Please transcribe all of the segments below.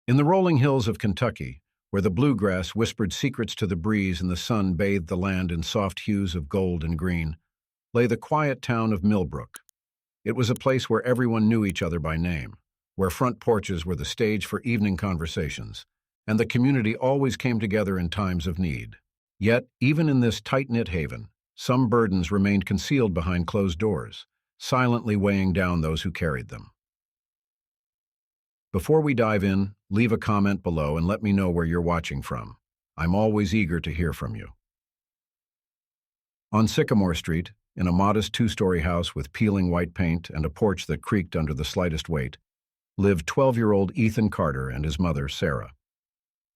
In the rolling hills of Kentucky, where the bluegrass whispered secrets to the breeze and the sun bathed the land in soft hues of gold and green, lay the quiet town of Millbrook. It was a place where everyone knew each other by name, where front porches were the stage for evening conversations, and the community always came together in times of need. Yet, even in this tight-knit haven, some burdens remained concealed behind closed doors, silently weighing down those who carried them. Before we dive in, leave a comment below and let me know where you're watching from. I'm always eager to hear from you. On Sycamore Street, in a modest two-story house with peeling white paint and a porch that creaked under the slightest weight, lived 12-year-old Ethan Carter and his mother, Sarah.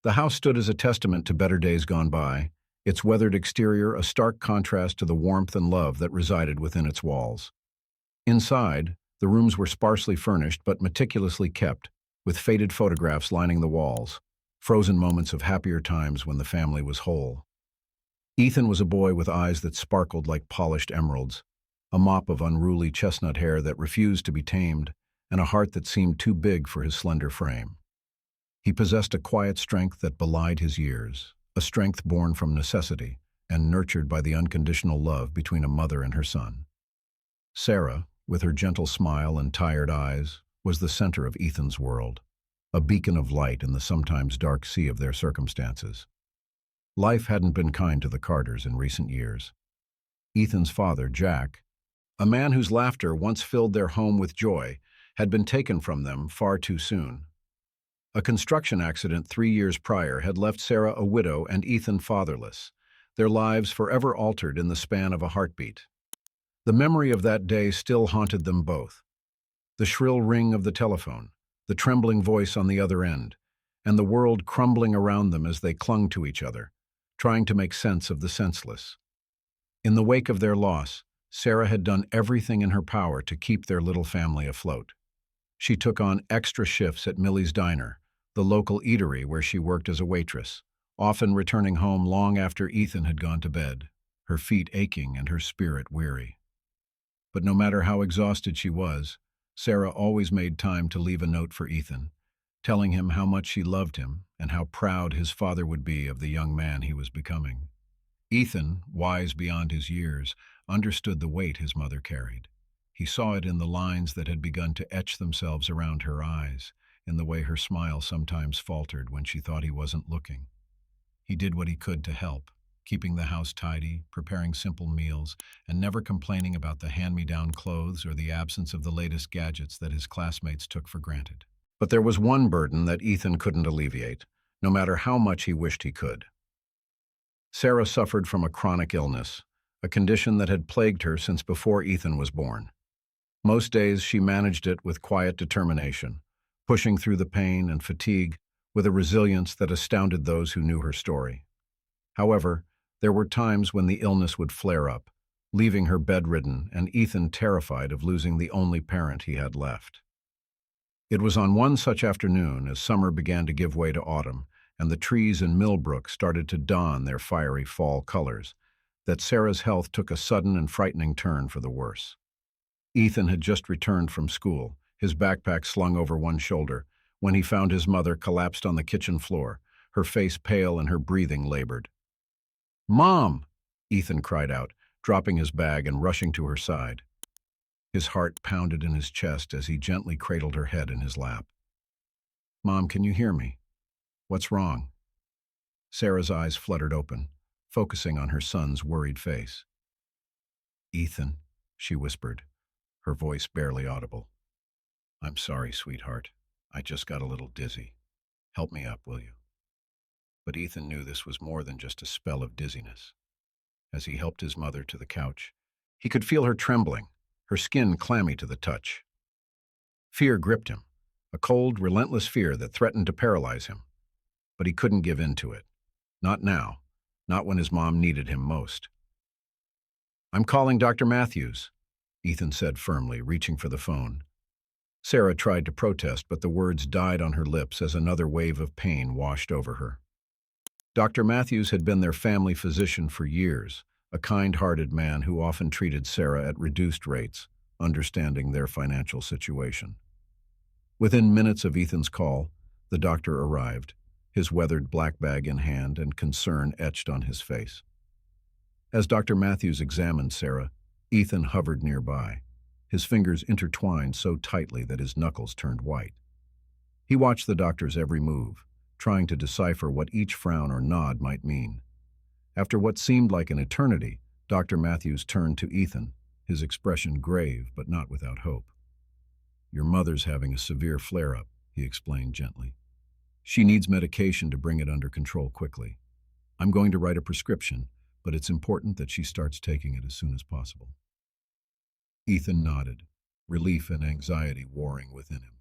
The house stood as a testament to better days gone by, its weathered exterior a stark contrast to the warmth and love that resided within its walls. Inside, the rooms were sparsely furnished but meticulously kept, with faded photographs lining the walls, frozen moments of happier times when the family was whole. Ethan was a boy with eyes that sparkled like polished emeralds, a mop of unruly chestnut hair that refused to be tamed, and a heart that seemed too big for his slender frame. He possessed a quiet strength that belied his years, a strength born from necessity and nurtured by the unconditional love between a mother and her son. Sarah, with her gentle smile and tired eyes, was the center of Ethan's world, a beacon of light in the sometimes dark sea of their circumstances. Life hadn't been kind to the Carters in recent years. Ethan's father, Jack, a man whose laughter once filled their home with joy, had been taken from them far too soon. A construction accident 3 years prior had left Sarah a widow and Ethan fatherless, their lives forever altered in the span of a heartbeat. The memory of that day still haunted them both. The shrill ring of the telephone, the trembling voice on the other end, and the world crumbling around them as they clung to each other, trying to make sense of the senseless. In the wake of their loss, Sarah had done everything in her power to keep their little family afloat. She took on extra shifts at Millie's Diner, the local eatery where she worked as a waitress, often returning home long after Ethan had gone to bed, her feet aching and her spirit weary. But no matter how exhausted she was, Sarah always made time to leave a note for Ethan, telling him how much she loved him and how proud his father would be of the young man he was becoming. Ethan, wise beyond his years, understood the weight his mother carried. He saw it in the lines that had begun to etch themselves around her eyes, in the way her smile sometimes faltered when she thought he wasn't looking. He did what he could to help, keeping the house tidy, preparing simple meals, and never complaining about the hand-me-down clothes or the absence of the latest gadgets that his classmates took for granted. But there was one burden that Ethan couldn't alleviate, no matter how much he wished he could. Sarah suffered from a chronic illness, a condition that had plagued her since before Ethan was born. Most days she managed it with quiet determination, pushing through the pain and fatigue with a resilience that astounded those who knew her story. However, there were times when the illness would flare up, leaving her bedridden and Ethan terrified of losing the only parent he had left. It was on one such afternoon, as summer began to give way to autumn, and the trees in Millbrook started to don their fiery fall colors, that Sarah's health took a sudden and frightening turn for the worse. Ethan had just returned from school, his backpack slung over one shoulder, when he found his mother collapsed on the kitchen floor, her face pale and her breathing labored. "Mom!" Ethan cried out, dropping his bag and rushing to her side. His heart pounded in his chest as he gently cradled her head in his lap. "Mom, can you hear me? What's wrong?" Sarah's eyes fluttered open, focusing on her son's worried face. "Ethan," she whispered, her voice barely audible. "I'm sorry, sweetheart. I just got a little dizzy. Help me up, will you?" But Ethan knew this was more than just a spell of dizziness. As he helped his mother to the couch, he could feel her trembling, her skin clammy to the touch. Fear gripped him, a cold, relentless fear that threatened to paralyze him. But he couldn't give in to it. Not now, not when his mom needed him most. "I'm calling Dr. Matthews," Ethan said firmly, reaching for the phone. Sarah tried to protest, but the words died on her lips as another wave of pain washed over her. Dr. Matthews had been their family physician for years, a kind-hearted man who often treated Sarah at reduced rates, understanding their financial situation. Within minutes of Ethan's call, The doctor arrived, his weathered black bag in hand and concern etched on his face. As Dr. Matthews examined Sarah, Ethan hovered nearby, his fingers intertwined so tightly that his knuckles turned white. He watched the doctor's every move, trying to decipher what each frown or nod might mean. After what seemed like an eternity, Dr. Matthews turned to Ethan, his expression grave but not without hope. "Your mother's having a severe flare-up," he explained gently. "She needs medication to bring it under control quickly. I'm going to write a prescription, but it's important that she starts taking it as soon as possible." Ethan nodded, relief and anxiety warring within him.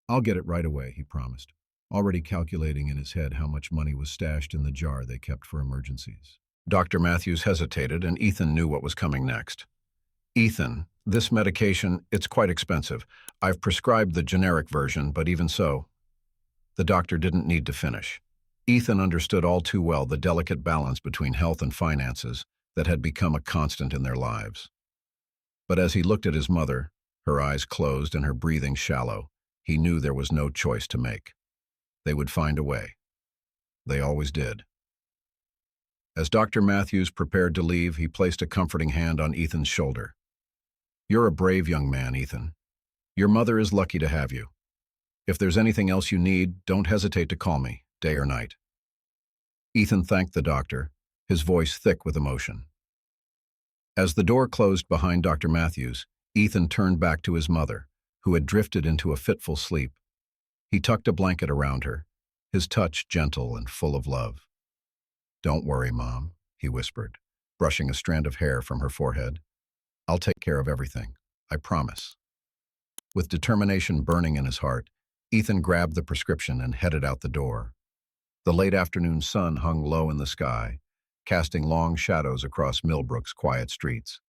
"I'll get it right away," he promised, already calculating in his head how much money was stashed in the jar they kept for emergencies. Dr. Matthews hesitated, and Ethan knew what was coming next. "Ethan, this medication, it's quite expensive. I've prescribed the generic version, but even so..." The doctor didn't need to finish. Ethan understood all too well the delicate balance between health and finances that had become a constant in their lives. But as he looked at his mother, her eyes closed and her breathing shallow, he knew there was no choice to make. They would find a way. They always did. As Dr. Matthews prepared to leave, he placed a comforting hand on Ethan's shoulder. "You're a brave young man, Ethan. Your mother is lucky to have you. If there's anything else you need, don't hesitate to call me, day or night." Ethan thanked the doctor, his voice thick with emotion. As the door closed behind Dr. Matthews, Ethan turned back to his mother, who had drifted into a fitful sleep. He tucked a blanket around her, his touch gentle and full of love. "Don't worry, Mom," he whispered, brushing a strand of hair from her forehead. "I'll take care of everything, I promise." With determination burning in his heart, Ethan grabbed the prescription and headed out the door. The late afternoon sun hung low in the sky, casting long shadows across Millbrook's quiet streets.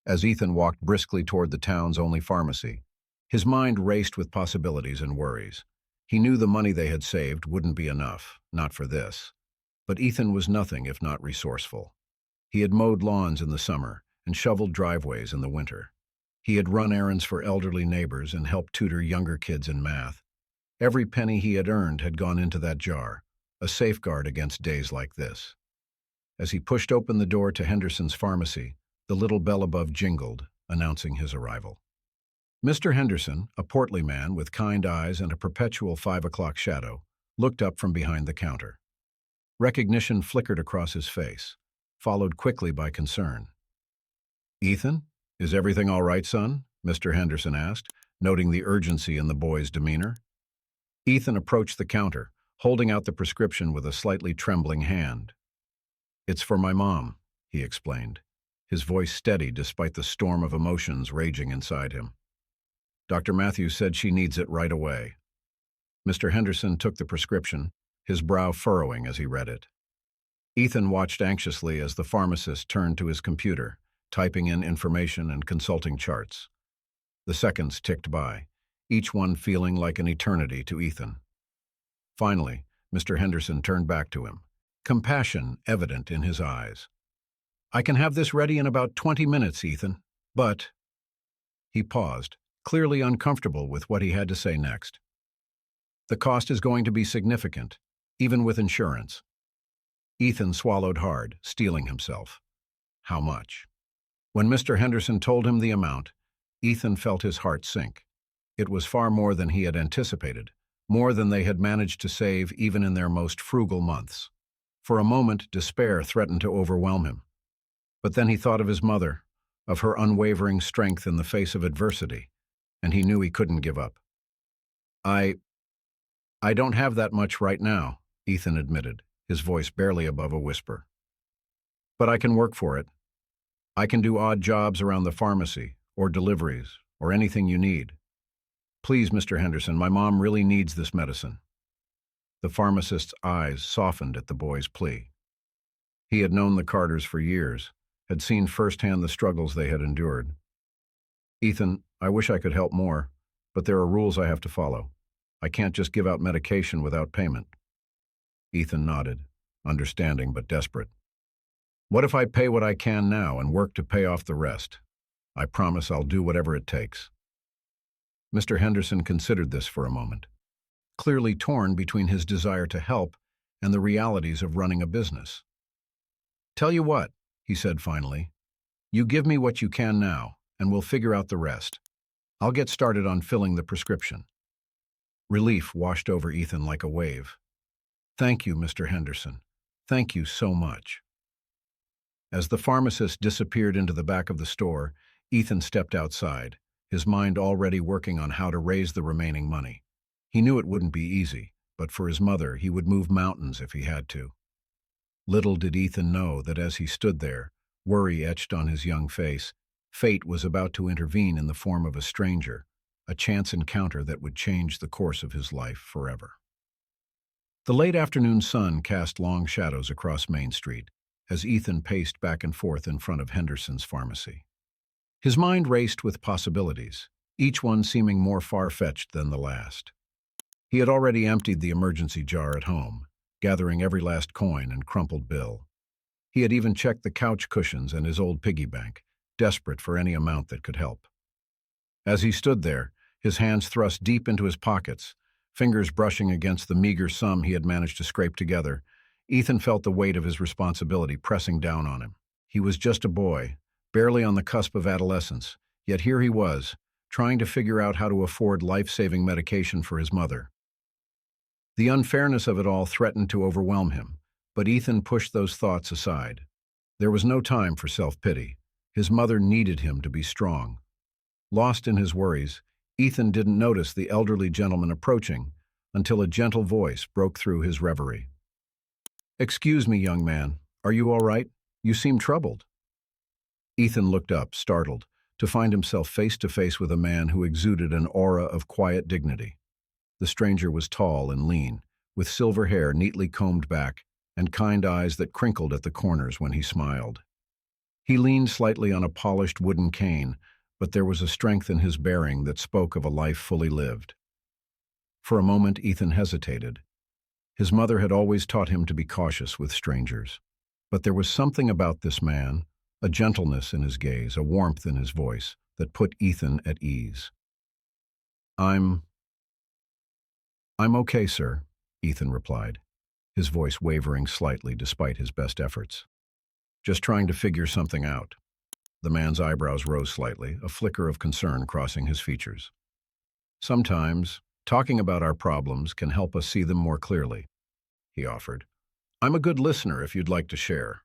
As Ethan walked briskly toward the town's only pharmacy, his mind raced with possibilities and worries. He knew the money they had saved wouldn't be enough, not for this. But Ethan was nothing if not resourceful. He had mowed lawns in the summer and shoveled driveways in the winter. He had run errands for elderly neighbors and helped tutor younger kids in math. Every penny he had earned had gone into that jar, a safeguard against days like this. As he pushed open the door to Henderson's pharmacy, the little bell above jingled, announcing his arrival. Mr. Henderson, a portly man with kind eyes and a perpetual 5 o'clock shadow, looked up from behind the counter. Recognition flickered across his face, followed quickly by concern. "Ethan, is everything all right, son?" Mr. Henderson asked, noting the urgency in the boy's demeanor. Ethan approached the counter, holding out the prescription with a slightly trembling hand. "It's for my mom," he explained, his voice steady despite the storm of emotions raging inside him. "Dr. Matthews said she needs it right away." Mr. Henderson took the prescription, his brow furrowing as he read it. Ethan watched anxiously as the pharmacist turned to his computer, typing in information and consulting charts. The seconds ticked by, each one feeling like an eternity to Ethan. Finally, Mr. Henderson turned back to him, compassion evident in his eyes. "I can have this ready in about 20 minutes, Ethan, but..." He paused, clearly uncomfortable with what he had to say next. "The cost is going to be significant, even with insurance." Ethan swallowed hard, steeling himself. How much? When Mr. Henderson told him the amount, Ethan felt his heart sink. It was far more than he had anticipated, more than they had managed to save even in their most frugal months. For a moment, despair threatened to overwhelm him. But then he thought of his mother, of her unwavering strength in the face of adversity, and he knew he couldn't give up. I don't have that much right now," Ethan admitted, his voice barely above a whisper. "But I can work for it. I can do odd jobs around the pharmacy, or deliveries, or anything you need. Please, Mr. Henderson, my mom really needs this medicine." The pharmacist's eyes softened at the boy's plea. He had known the Carters for years, had seen firsthand the struggles they had endured. "Ethan, I wish I could help more, but there are rules I have to follow. I can't just give out medication without payment." Ethan nodded, understanding but desperate. "What if I pay what I can now and work to pay off the rest? I promise I'll do whatever it takes." Mr. Henderson considered this for a moment. clearly torn between his desire to help and the realities of running a business. "Tell you what," he said finally, "you give me what you can now, and we'll figure out the rest. I'll get started on filling the prescription." Relief washed over Ethan like a wave. "Thank you, Mr. Henderson. Thank you so much." As the pharmacist disappeared into the back of the store, Ethan stepped outside, his mind already working on how to raise the remaining money. He knew it wouldn't be easy, but for his mother, he would move mountains if he had to. Little did Ethan know that as he stood there, worry etched on his young face, fate was about to intervene in the form of a stranger, a chance encounter that would change the course of his life forever. The late afternoon sun cast long shadows across Main Street as Ethan paced back and forth in front of Henderson's pharmacy. His mind raced with possibilities, each one seeming more far-fetched than the last. He had already emptied the emergency jar at home, gathering every last coin and crumpled bill. He had even checked the couch cushions and his old piggy bank, desperate for any amount that could help. As he stood there, his hands thrust deep into his pockets, fingers brushing against the meager sum he had managed to scrape together, Ethan felt the weight of his responsibility pressing down on him. He was just a boy, barely on the cusp of adolescence, yet here he was, trying to figure out how to afford life-saving medication for his mother. The unfairness of it all threatened to overwhelm him, but Ethan pushed those thoughts aside. There was no time for self-pity. His mother needed him to be strong. Lost in his worries, Ethan didn't notice the elderly gentleman approaching until a gentle voice broke through his reverie. "Excuse me, young man. Are you all right? You seem troubled." Ethan looked up, startled, to find himself face to face with a man who exuded an aura of quiet dignity. The stranger was tall and lean, with silver hair neatly combed back and kind eyes that crinkled at the corners when he smiled. He leaned slightly on a polished wooden cane, but there was a strength in his bearing that spoke of a life fully lived. For a moment, Ethan hesitated. His mother had always taught him to be cautious with strangers. But there was something about this man, a gentleness in his gaze, a warmth in his voice, that put Ethan at ease. I'm okay, sir," Ethan replied, his voice wavering slightly despite his best efforts. "Just trying to figure something out." The man's eyebrows rose slightly, a flicker of concern crossing his features. "Sometimes, talking about our problems can help us see them more clearly," he offered. "I'm a good listener if you'd like to share."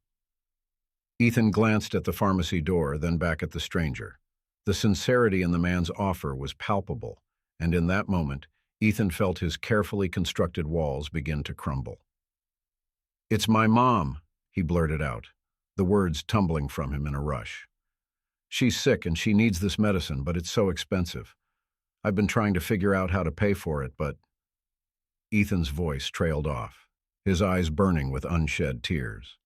Ethan glanced at the pharmacy door, then back at the stranger. The sincerity in the man's offer was palpable, and in that moment, Ethan felt his carefully constructed walls begin to crumble. "It's my mom," he blurted out, the words tumbling from him in a rush. "She's sick and she needs this medicine, but it's so expensive. I've been trying to figure out how to pay for it, but—" Ethan's voice trailed off, his eyes burning with unshed tears.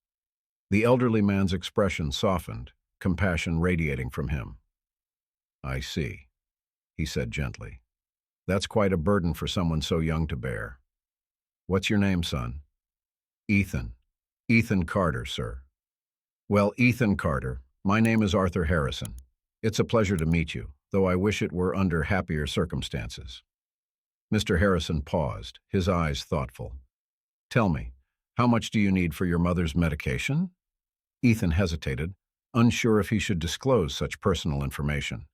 The elderly man's expression softened, compassion radiating from him. "I see," he said gently. "That's quite a burden for someone so young to bear. What's your name, son?" "Ethan. Ethan Carter, sir." "Well, Ethan Carter, my name is Arthur Harrison. It's a pleasure to meet you, though I wish it were under happier circumstances." Mr. Harrison paused, his eyes thoughtful. "Tell me, how much do you need for your mother's medication?" Ethan hesitated, unsure if he should disclose such personal information.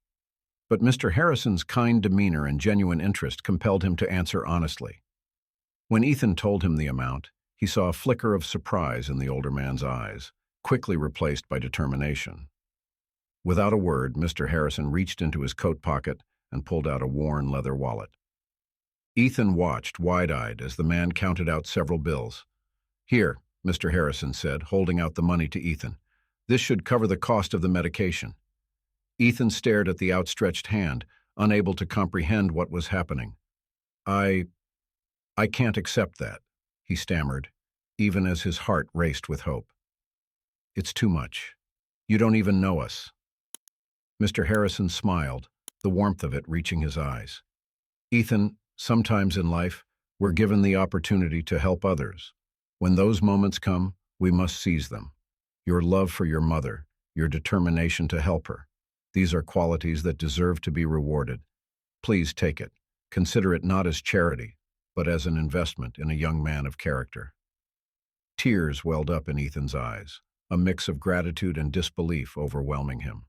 But Mr. Harrison's kind demeanor and genuine interest compelled him to answer honestly. When Ethan told him the amount, he saw a flicker of surprise in the older man's eyes, quickly replaced by determination. Without a word, Mr. Harrison reached into his coat pocket and pulled out a worn leather wallet. Ethan watched, wide-eyed, as the man counted out several bills. "Here," Mr. Harrison said, holding out the money to Ethan. "This should cover the cost of the medication." Ethan stared at the outstretched hand, unable to comprehend what was happening. I can't accept that," he stammered, even as his heart raced with hope. "It's too much. You don't even know us." Mr. Harrison smiled, the warmth of it reaching his eyes. "Ethan, sometimes in life, we're given the opportunity to help others. When those moments come, we must seize them. Your love for your mother, your determination to help her, these are qualities that deserve to be rewarded. Please take it. Consider it not as charity, but as an investment in a young man of character. Tears welled up in Ethan's eyes, a mix of gratitude and disbelief overwhelming him.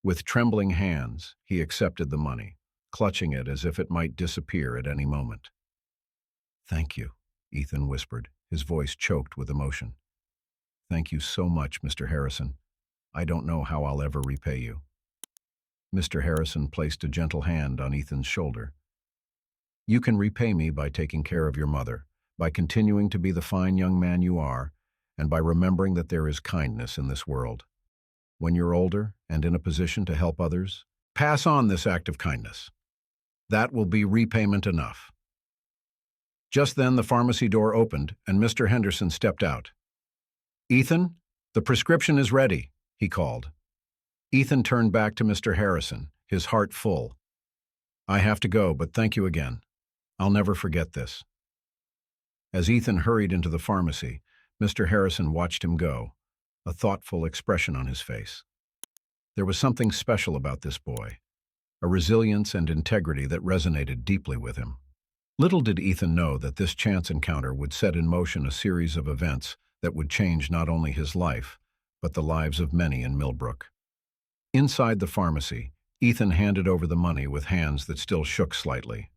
With trembling hands, he accepted the money, clutching it as if it might disappear at any moment. "Thank you," Ethan whispered, his voice choked with emotion. "Thank you so much, Mr. Harrison. I don't know how I'll ever repay you." Mr. Harrison placed a gentle hand on Ethan's shoulder. "You can repay me by taking care of your mother, by continuing to be the fine young man you are, and by remembering that there is kindness in this world. When you're older and in a position to help others, pass on this act of kindness. That will be repayment enough." Just then the pharmacy door opened and Mr. Henderson stepped out. "Ethan, the prescription is ready," he called. Ethan turned back to Mr. Harrison, his heart full. "I have to go, but thank you again. I'll never forget this." As Ethan hurried into the pharmacy, Mr. Harrison watched him go, a thoughtful expression on his face. There was something special about this boy, a resilience and integrity that resonated deeply with him. Little did Ethan know that this chance encounter would set in motion a series of events that would change not only his life, but the lives of many in Millbrook. Inside the pharmacy, Ethan handed over the money with hands that still shook slightly.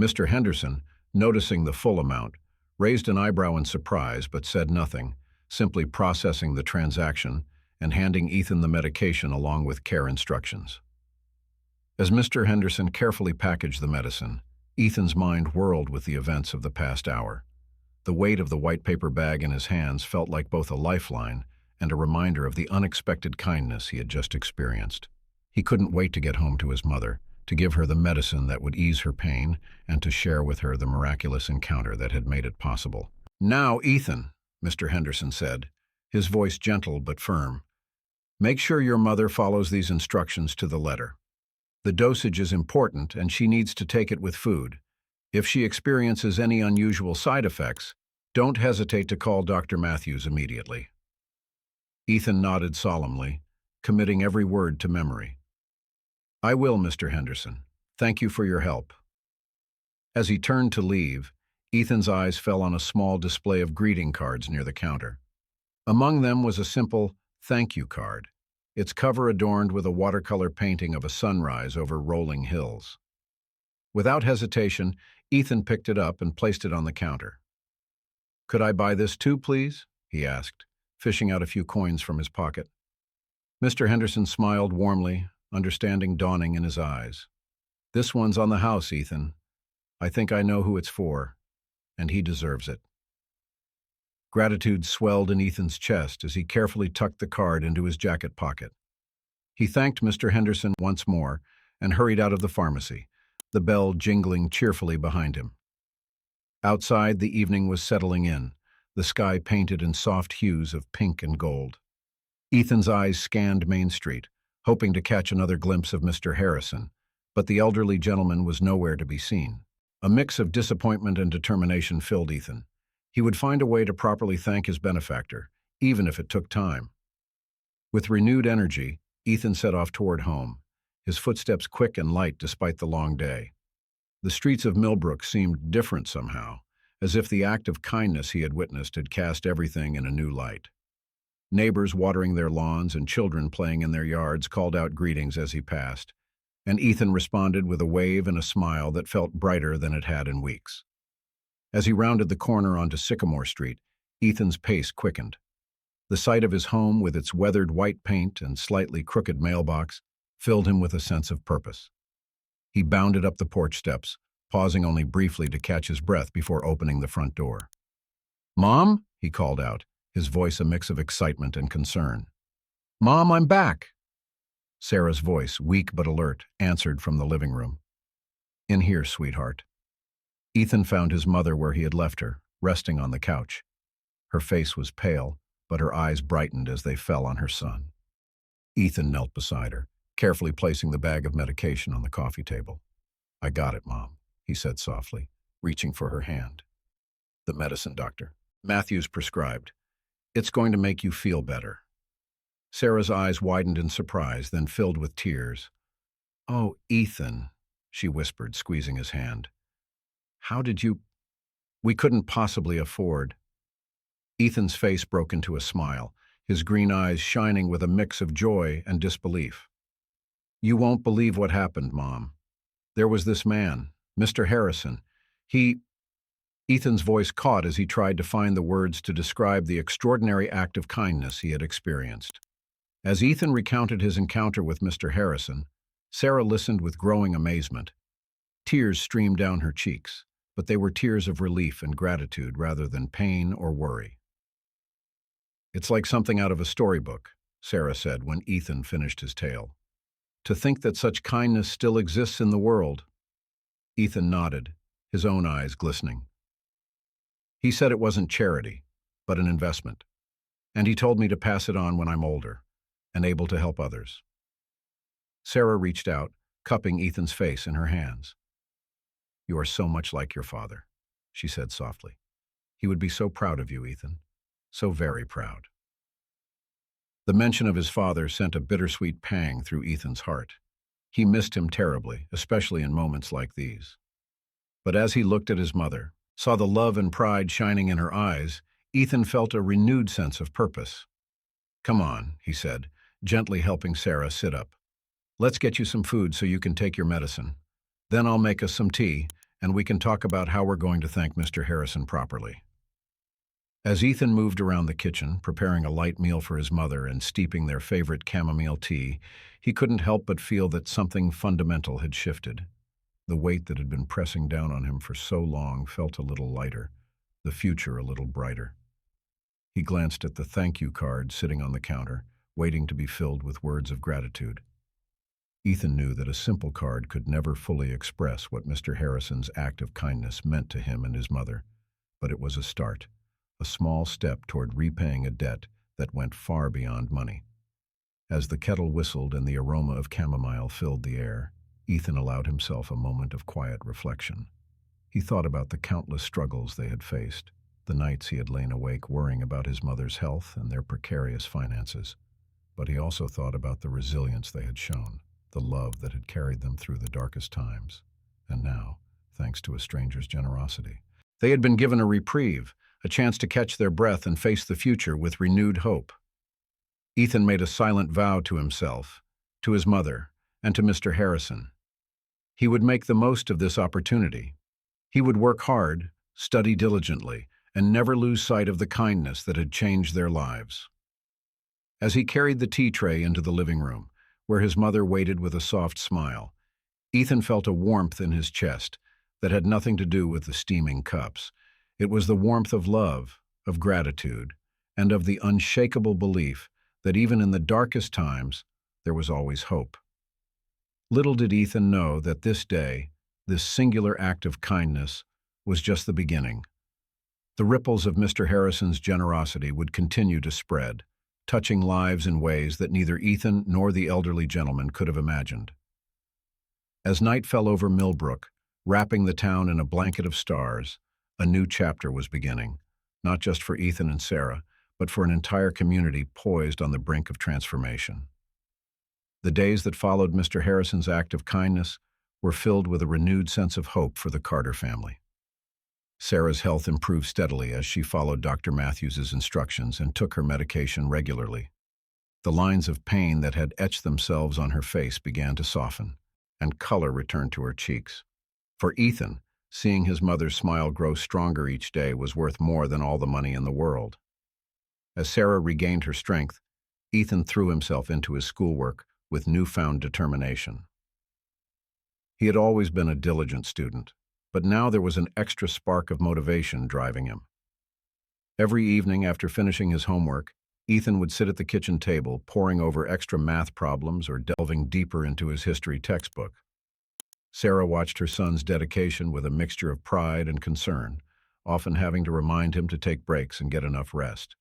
Mr. Henderson, noticing the full amount, raised an eyebrow in surprise but said nothing, simply processing the transaction and handing Ethan the medication along with care instructions. As Mr. Henderson carefully packaged the medicine, Ethan's mind whirled with the events of the past hour. The weight of the white paper bag in his hands felt like both a lifeline and a reminder of the unexpected kindness he had just experienced. He couldn't wait to get home to his mother, to give her the medicine that would ease her pain, and to share with her the miraculous encounter that had made it possible. "Now, Ethan," Mr. Henderson said, his voice gentle but firm, "make sure your mother follows these instructions to the letter. The dosage is important, and she needs to take it with food. If she experiences any unusual side effects, don't hesitate to call Dr. Matthews immediately." Ethan nodded solemnly, committing every word to memory. "I will, Mr. Henderson. Thank you for your help." As he turned to leave, Ethan's eyes fell on a small display of greeting cards near the counter. Among them was a simple thank you card, its cover adorned with a watercolor painting of a sunrise over rolling hills. Without hesitation, Ethan picked it up and placed it on the counter. "Could I buy this too, please?" he asked, fishing out a few coins from his pocket. Mr. Henderson smiled warmly, understanding dawning in his eyes. "This one's on the house, Ethan. I think I know who it's for, and he deserves it." Gratitude swelled in Ethan's chest as he carefully tucked the card into his jacket pocket. He thanked Mr. Henderson once more and hurried out of the pharmacy, the bell jingling cheerfully behind him. Outside, the evening was settling in, the sky painted in soft hues of pink and gold. Ethan's eyes scanned Main Street, hoping to catch another glimpse of Mr. Harrison, but the elderly gentleman was nowhere to be seen. A mix of disappointment and determination filled Ethan. He would find a way to properly thank his benefactor, even if it took time. With renewed energy, Ethan set off toward home, his footsteps quick and light despite the long day. The streets of Millbrook seemed different somehow, as if the act of kindness he had witnessed had cast everything in a new light. Neighbors watering their lawns and children playing in their yards called out greetings as he passed, and Ethan responded with a wave and a smile that felt brighter than it had in weeks. As he rounded the corner onto Sycamore Street, Ethan's pace quickened. The sight of his home with its weathered white paint and slightly crooked mailbox filled him with a sense of purpose. He bounded up the porch steps, pausing only briefly to catch his breath before opening the front door. "Mom?" he called out, his voice a mix of excitement and concern. "Mom, I'm back." Sarah's voice, weak but alert, answered from the living room. "In here, sweetheart." Ethan found his mother where he had left her, resting on the couch. Her face was pale, but her eyes brightened as they fell on her son. Ethan knelt beside her, carefully placing the bag of medication on the coffee table. "I got it, Mom," he said softly, reaching for her hand. "The medicine, Doctor Matthews prescribed. It's going to make you feel better." Sarah's eyes widened in surprise, then filled with tears. "Oh, Ethan," she whispered, squeezing his hand. How did you? We couldn't possibly afford. Ethan's face broke into a smile, his green eyes shining with a mix of joy and disbelief. You won't believe what happened, Mom. There was this man, Mr. Harrison. He... Ethan's voice caught as he tried to find the words to describe the extraordinary act of kindness he had experienced. As Ethan recounted his encounter with Mr. Harrison, Sarah listened with growing amazement. Tears streamed down her cheeks, but they were tears of relief and gratitude rather than pain or worry. It's like something out of a storybook, Sarah said when Ethan finished his tale. To think that such kindness still exists in the world. Ethan nodded, his own eyes glistening. He said it wasn't charity, but an investment, and he told me to pass it on when I'm older and able to help others. Sarah reached out, cupping Ethan's face in her hands. You are so much like your father, she said softly. He would be so proud of you, Ethan. So very proud. The mention of his father sent a bittersweet pang through Ethan's heart. He missed him terribly, especially in moments like these. But as he looked at his mother, saw the love and pride shining in her eyes, Ethan felt a renewed sense of purpose. Come on, he said, gently helping Sarah sit up. Let's get you some food so you can take your medicine. Then I'll make us some tea, and we can talk about how we're going to thank Mr. Harrison properly. As Ethan moved around the kitchen, preparing a light meal for his mother and steeping their favorite chamomile tea, he couldn't help but feel that something fundamental had shifted. The weight that had been pressing down on him for so long felt a little lighter, the future a little brighter. He glanced at the thank you card sitting on the counter, waiting to be filled with words of gratitude. Ethan knew that a simple card could never fully express what Mr. Harrison's act of kindness meant to him and his mother, but it was a start. A small step toward repaying a debt that went far beyond money. As the kettle whistled and the aroma of chamomile filled the air, Ethan allowed himself a moment of quiet reflection. He thought about the countless struggles they had faced, the nights he had lain awake worrying about his mother's health and their precarious finances. But he also thought about the resilience they had shown, the love that had carried them through the darkest times. And now, thanks to a stranger's generosity, they had been given a reprieve, a chance to catch their breath and face the future with renewed hope. Ethan made a silent vow to himself, to his mother, and to Mr. Harrison. He would make the most of this opportunity. He would work hard, study diligently, and never lose sight of the kindness that had changed their lives. As he carried the tea tray into the living room, where his mother waited with a soft smile, Ethan felt a warmth in his chest that had nothing to do with the steaming cups. It was the warmth of love, of gratitude, and of the unshakable belief that even in the darkest times, there was always hope. Little did Ethan know that this day, this singular act of kindness, was just the beginning. The ripples of Mr. Harrison's generosity would continue to spread, touching lives in ways that neither Ethan nor the elderly gentleman could have imagined. As night fell over Millbrook, wrapping the town in a blanket of stars, a new chapter was beginning, not just for Ethan and Sarah, but for an entire community poised on the brink of transformation. The days that followed Mr. Harrison's act of kindness were filled with a renewed sense of hope for the Carter family. Sarah's health improved steadily as she followed Dr. Matthews's instructions and took her medication regularly. The lines of pain that had etched themselves on her face began to soften, and color returned to her cheeks. For Ethan, seeing his mother's smile grow stronger each day was worth more than all the money in the world. As Sarah regained her strength, Ethan threw himself into his schoolwork with newfound determination. He had always been a diligent student, but now there was an extra spark of motivation driving him. Every evening after finishing his homework, Ethan would sit at the kitchen table, poring over extra math problems or delving deeper into his history textbook. Sarah watched her son's dedication with a mixture of pride and concern, often having to remind him to take breaks and get enough rest.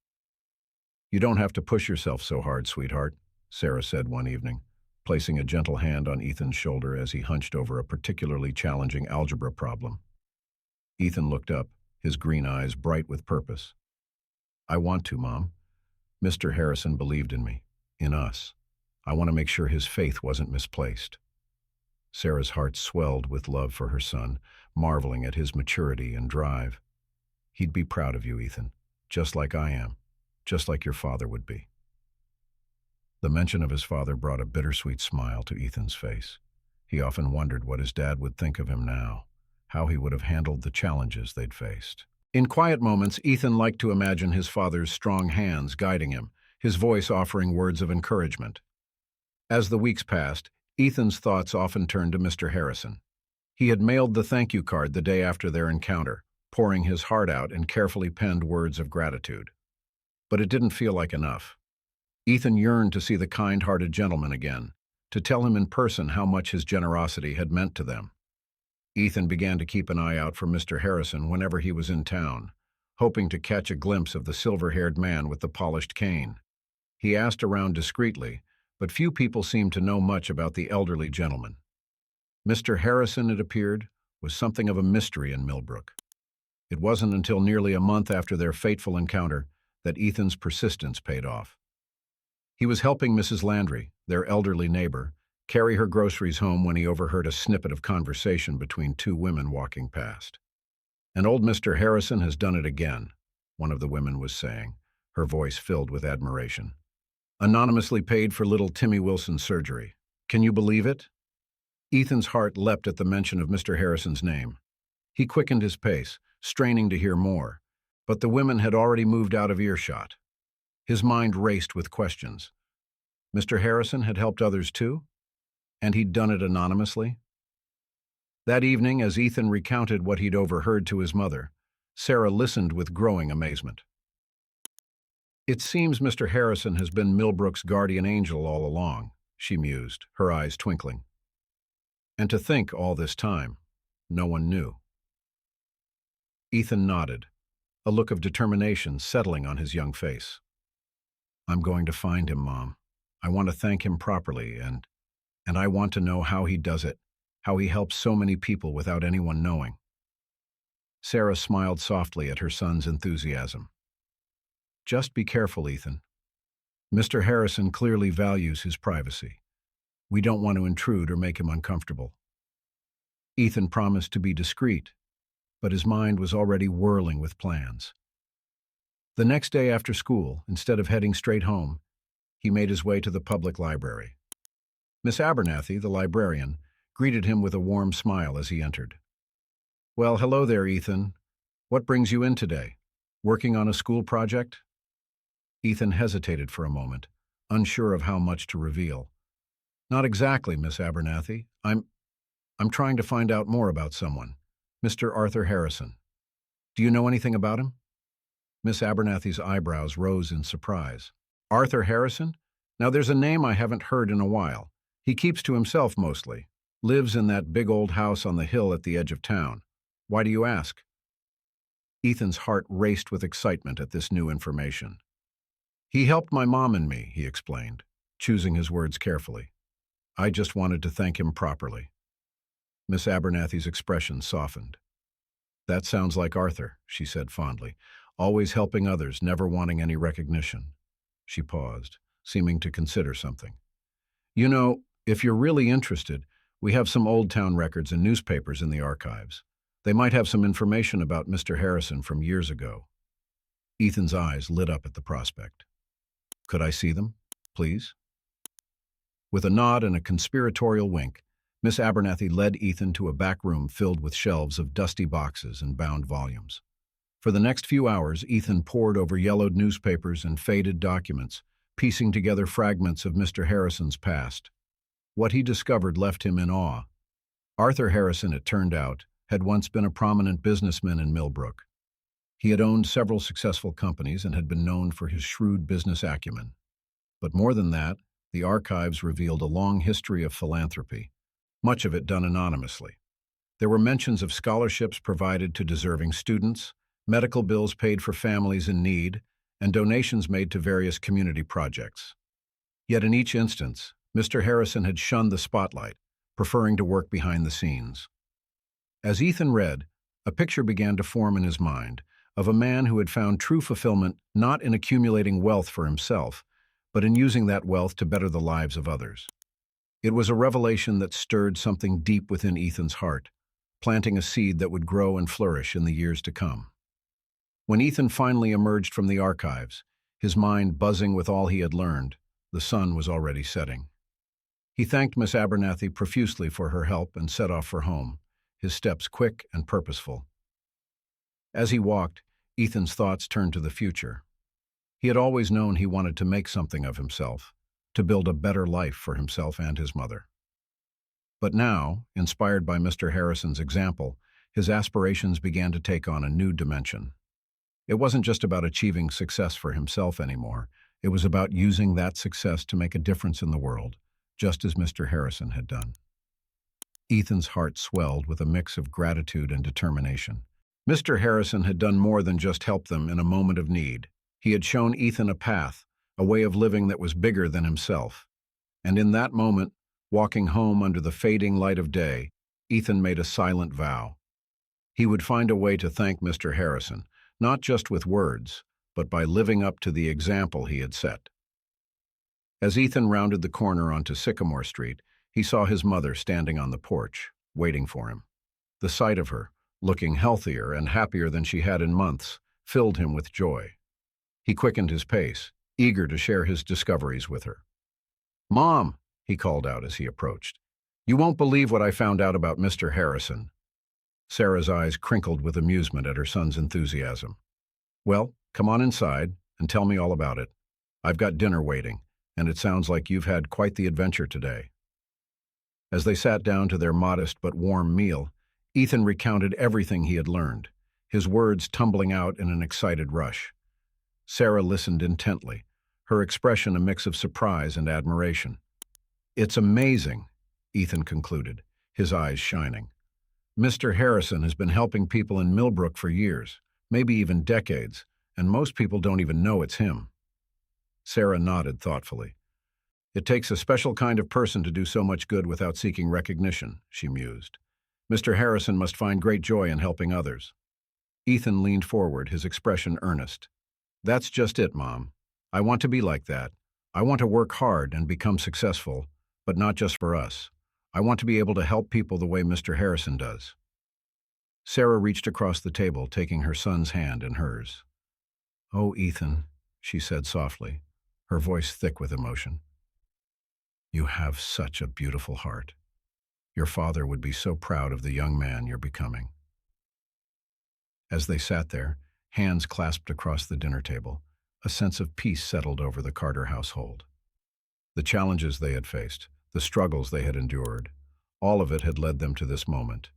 "You don't have to push yourself so hard, sweetheart," Sarah said one evening, placing a gentle hand on Ethan's shoulder as he hunched over a particularly challenging algebra problem. Ethan looked up, his green eyes bright with purpose. "I want to, Mom. Mr. Harrison believed in me, in us. I want to make sure his faith wasn't misplaced." Sarah's heart swelled with love for her son, marveling at his maturity and drive. "He'd be proud of you, Ethan, just like I am, just like your father would be." The mention of his father brought a bittersweet smile to Ethan's face. He often wondered what his dad would think of him now, how he would have handled the challenges they'd faced. In quiet moments, Ethan liked to imagine his father's strong hands guiding him, his voice offering words of encouragement. As the weeks passed, Ethan's thoughts often turned to Mr. Harrison. He had mailed the thank you card the day after their encounter, pouring his heart out in carefully penned words of gratitude. But it didn't feel like enough. Ethan yearned to see the kind-hearted gentleman again, to tell him in person how much his generosity had meant to them. Ethan began to keep an eye out for Mr. Harrison whenever he was in town, hoping to catch a glimpse of the silver-haired man with the polished cane. He asked around discreetly, but few people seemed to know much about the elderly gentleman. Mr. Harrison, it appeared, was something of a mystery in Millbrook. It wasn't until nearly a month after their fateful encounter that Ethan's persistence paid off. He was helping Mrs. Landry, their elderly neighbor, carry her groceries home when he overheard a snippet of conversation between two women walking past. "And old Mr. Harrison has done it again," one of the women was saying, her voice filled with admiration. "Anonymously paid for little Timmy Wilson's surgery. Can you believe it?" Ethan's heart leapt at the mention of Mr. Harrison's name. He quickened his pace, straining to hear more, but the women had already moved out of earshot. His mind raced with questions. Mr. Harrison had helped others too? And he'd done it anonymously? That evening, as Ethan recounted what he'd overheard to his mother, Sarah listened with growing amazement. "It seems Mr. Harrison has been Millbrook's guardian angel all along," she mused, her eyes twinkling. "And to think all this time, no one knew." Ethan nodded, a look of determination settling on his young face. "I'm going to find him, Mom. I want to thank him properly, and I want to know how he does it, how he helps so many people without anyone knowing." Sarah smiled softly at her son's enthusiasm. "Just be careful, Ethan. Mr. Harrison clearly values his privacy. We don't want to intrude or make him uncomfortable." Ethan promised to be discreet, but his mind was already whirling with plans. The next day after school, instead of heading straight home, he made his way to the public library. Miss Abernathy, the librarian, greeted him with a warm smile as he entered. "Well, hello there, Ethan. What brings you in today? Working on a school project?" Ethan hesitated for a moment, unsure of how much to reveal. "Not exactly, Miss Abernathy. I'm trying to find out more about someone, Mr. Arthur Harrison. Do you know anything about him?" Miss Abernathy's eyebrows rose in surprise. "Arthur Harrison? Now there's a name I haven't heard in a while. He keeps to himself mostly. Lives in that big old house on the hill at the edge of town. Why do you ask?" Ethan's heart raced with excitement at this new information. "He helped my mom and me," he explained, choosing his words carefully. "I just wanted to thank him properly." Miss Abernathy's expression softened. "That sounds like Arthur," she said fondly, "always helping others, never wanting any recognition." She paused, seeming to consider something. "You know, if you're really interested, we have some Old Town records and newspapers in the archives. They might have some information about Mr. Harrison from years ago." Ethan's eyes lit up at the prospect. "Could I see them, please?" With a nod and a conspiratorial wink, Miss Abernathy led Ethan to a back room filled with shelves of dusty boxes and bound volumes. For the next few hours, Ethan pored over yellowed newspapers and faded documents, piecing together fragments of Mr. Harrison's past. What he discovered left him in awe. Arthur Harrison, it turned out, had once been a prominent businessman in Millbrook. He had owned several successful companies and had been known for his shrewd business acumen. But more than that, the archives revealed a long history of philanthropy, much of it done anonymously. There were mentions of scholarships provided to deserving students, medical bills paid for families in need, and donations made to various community projects. Yet in each instance, Mr. Harrison had shunned the spotlight, preferring to work behind the scenes. As Ethan read, a picture began to form in his mind of a man who had found true fulfillment not in accumulating wealth for himself, but in using that wealth to better the lives of others. It was a revelation that stirred something deep within Ethan's heart, planting a seed that would grow and flourish in the years to come. When Ethan finally emerged from the archives, his mind buzzing with all he had learned, the sun was already setting. He thanked Miss Abernathy profusely for her help and set off for home, his steps quick and purposeful. As he walked, Ethan's thoughts turned to the future. He had always known he wanted to make something of himself, to build a better life for himself and his mother. But now, inspired by Mr. Harrison's example, his aspirations began to take on a new dimension. It wasn't just about achieving success for himself anymore. It was about using that success to make a difference in the world, just as Mr. Harrison had done. Ethan's heart swelled with a mix of gratitude and determination. Mr. Harrison had done more than just help them in a moment of need. He had shown Ethan a path, a way of living that was bigger than himself. And in that moment, walking home under the fading light of day, Ethan made a silent vow. He would find a way to thank Mr. Harrison, not just with words, but by living up to the example he had set. As Ethan rounded the corner onto Sycamore Street, he saw his mother standing on the porch, waiting for him. The sight of her, looking healthier and happier than she had in months, filled him with joy. He quickened his pace, eager to share his discoveries with her. "Mom," he called out as he approached, "you won't believe what I found out about Mr. Harrison." Sarah's eyes crinkled with amusement at her son's enthusiasm. "Well, come on inside and tell me all about it. I've got dinner waiting, and it sounds like you've had quite the adventure today." As they sat down to their modest but warm meal, Ethan recounted everything he had learned, his words tumbling out in an excited rush. Sarah listened intently, her expression a mix of surprise and admiration. "It's amazing," Ethan concluded, his eyes shining. "Mr. Harrison has been helping people in Millbrook for years, maybe even decades, and most people don't even know it's him." Sarah nodded thoughtfully. "It takes a special kind of person to do so much good without seeking recognition," she mused. "Mr. Harrison must find great joy in helping others." Ethan leaned forward, his expression earnest. "That's just it, Mom. I want to be like that. I want to work hard and become successful, but not just for us. I want to be able to help people the way Mr. Harrison does." Sarah reached across the table, taking her son's hand in hers. "Oh, Ethan," she said softly, her voice thick with emotion. "You have such a beautiful heart. Your father would be so proud of the young man you're becoming." As they sat there, hands clasped across the dinner table, a sense of peace settled over the Carter household. The challenges they had faced, the struggles they had endured, all of it had led them to this moment,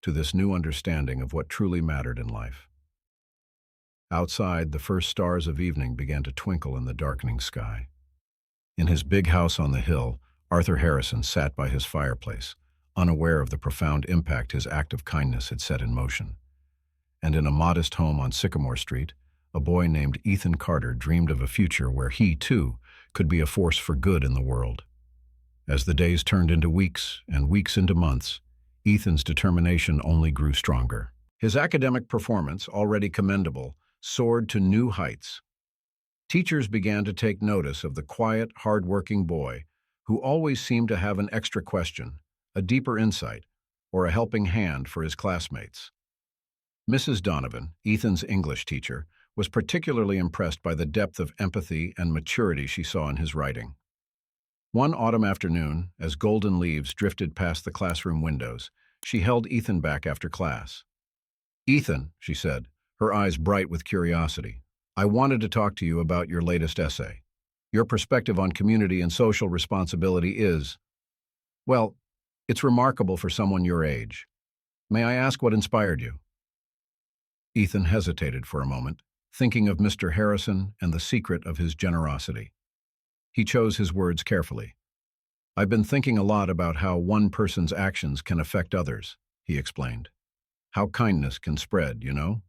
to this new understanding of what truly mattered in life. Outside, the first stars of evening began to twinkle in the darkening sky. In his big house on the hill, Arthur Harrison sat by his fireplace, unaware of the profound impact his act of kindness had set in motion. And in a modest home on Sycamore Street, a boy named Ethan Carter dreamed of a future where he, too, could be a force for good in the world. As the days turned into weeks and weeks into months, Ethan's determination only grew stronger. His academic performance, already commendable, soared to new heights. Teachers began to take notice of the quiet, hard-working boy who always seemed to have an extra question, a deeper insight, or a helping hand for his classmates. Mrs. Donovan, Ethan's English teacher, was particularly impressed by the depth of empathy and maturity she saw in his writing. One autumn afternoon, as golden leaves drifted past the classroom windows, she held Ethan back after class. "Ethan," she said, her eyes bright with curiosity, "I wanted to talk to you about your latest essay. Your perspective on community and social responsibility is, well, it's remarkable for someone your age. May I ask what inspired you?" Ethan hesitated for a moment, thinking of Mr. Harrison and the secret of his generosity. He chose his words carefully. "I've been thinking a lot about how one person's actions can affect others," he explained. "How kindness can spread, you know?"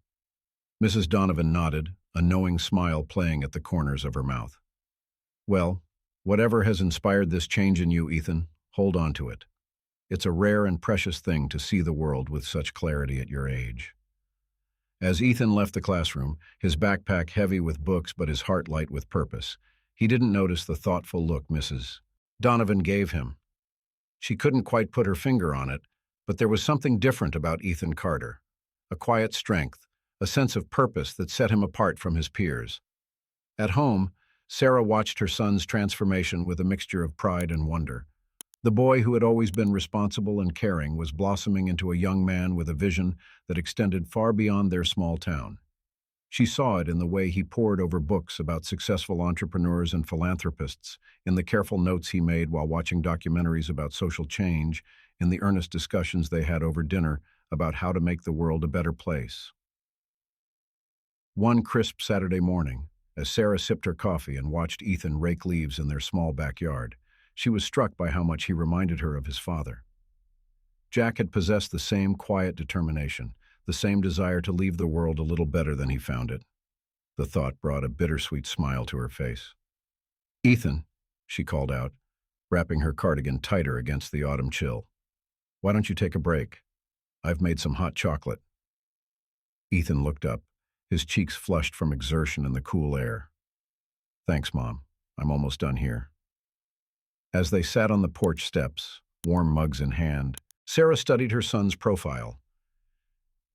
Mrs. Donovan nodded, a knowing smile playing at the corners of her mouth. "Well, whatever has inspired this change in you, Ethan, hold on to it. It's a rare and precious thing to see the world with such clarity at your age." As Ethan left the classroom, his backpack heavy with books but his heart light with purpose, he didn't notice the thoughtful look Mrs. Donovan gave him. She couldn't quite put her finger on it, But there was something different about Ethan Carter, a quiet strength, a sense of purpose that set him apart from his peers. At home, Sarah watched her son's transformation with a mixture of pride and wonder. The boy who had always been responsible and caring was blossoming into a young man with a vision that extended far beyond their small town. She saw it in the way he pored over books about successful entrepreneurs and philanthropists, in the careful notes he made while watching documentaries about social change, in the earnest discussions they had over dinner about how to make the world a better place. One crisp Saturday morning, as Sarah sipped her coffee and watched Ethan rake leaves in their small backyard, she was struck by how much he reminded her of his father. Jack had possessed the same quiet determination, the same desire to leave the world a little better than he found it. The thought brought a bittersweet smile to her face. "Ethan," she called out, wrapping her cardigan tighter against the autumn chill. "Why don't you take a break? I've made some hot chocolate." Ethan looked up, his cheeks flushed from exertion in the cool air. "Thanks, Mom. I'm almost done here." As they sat on the porch steps, warm mugs in hand, Sarah studied her son's profile.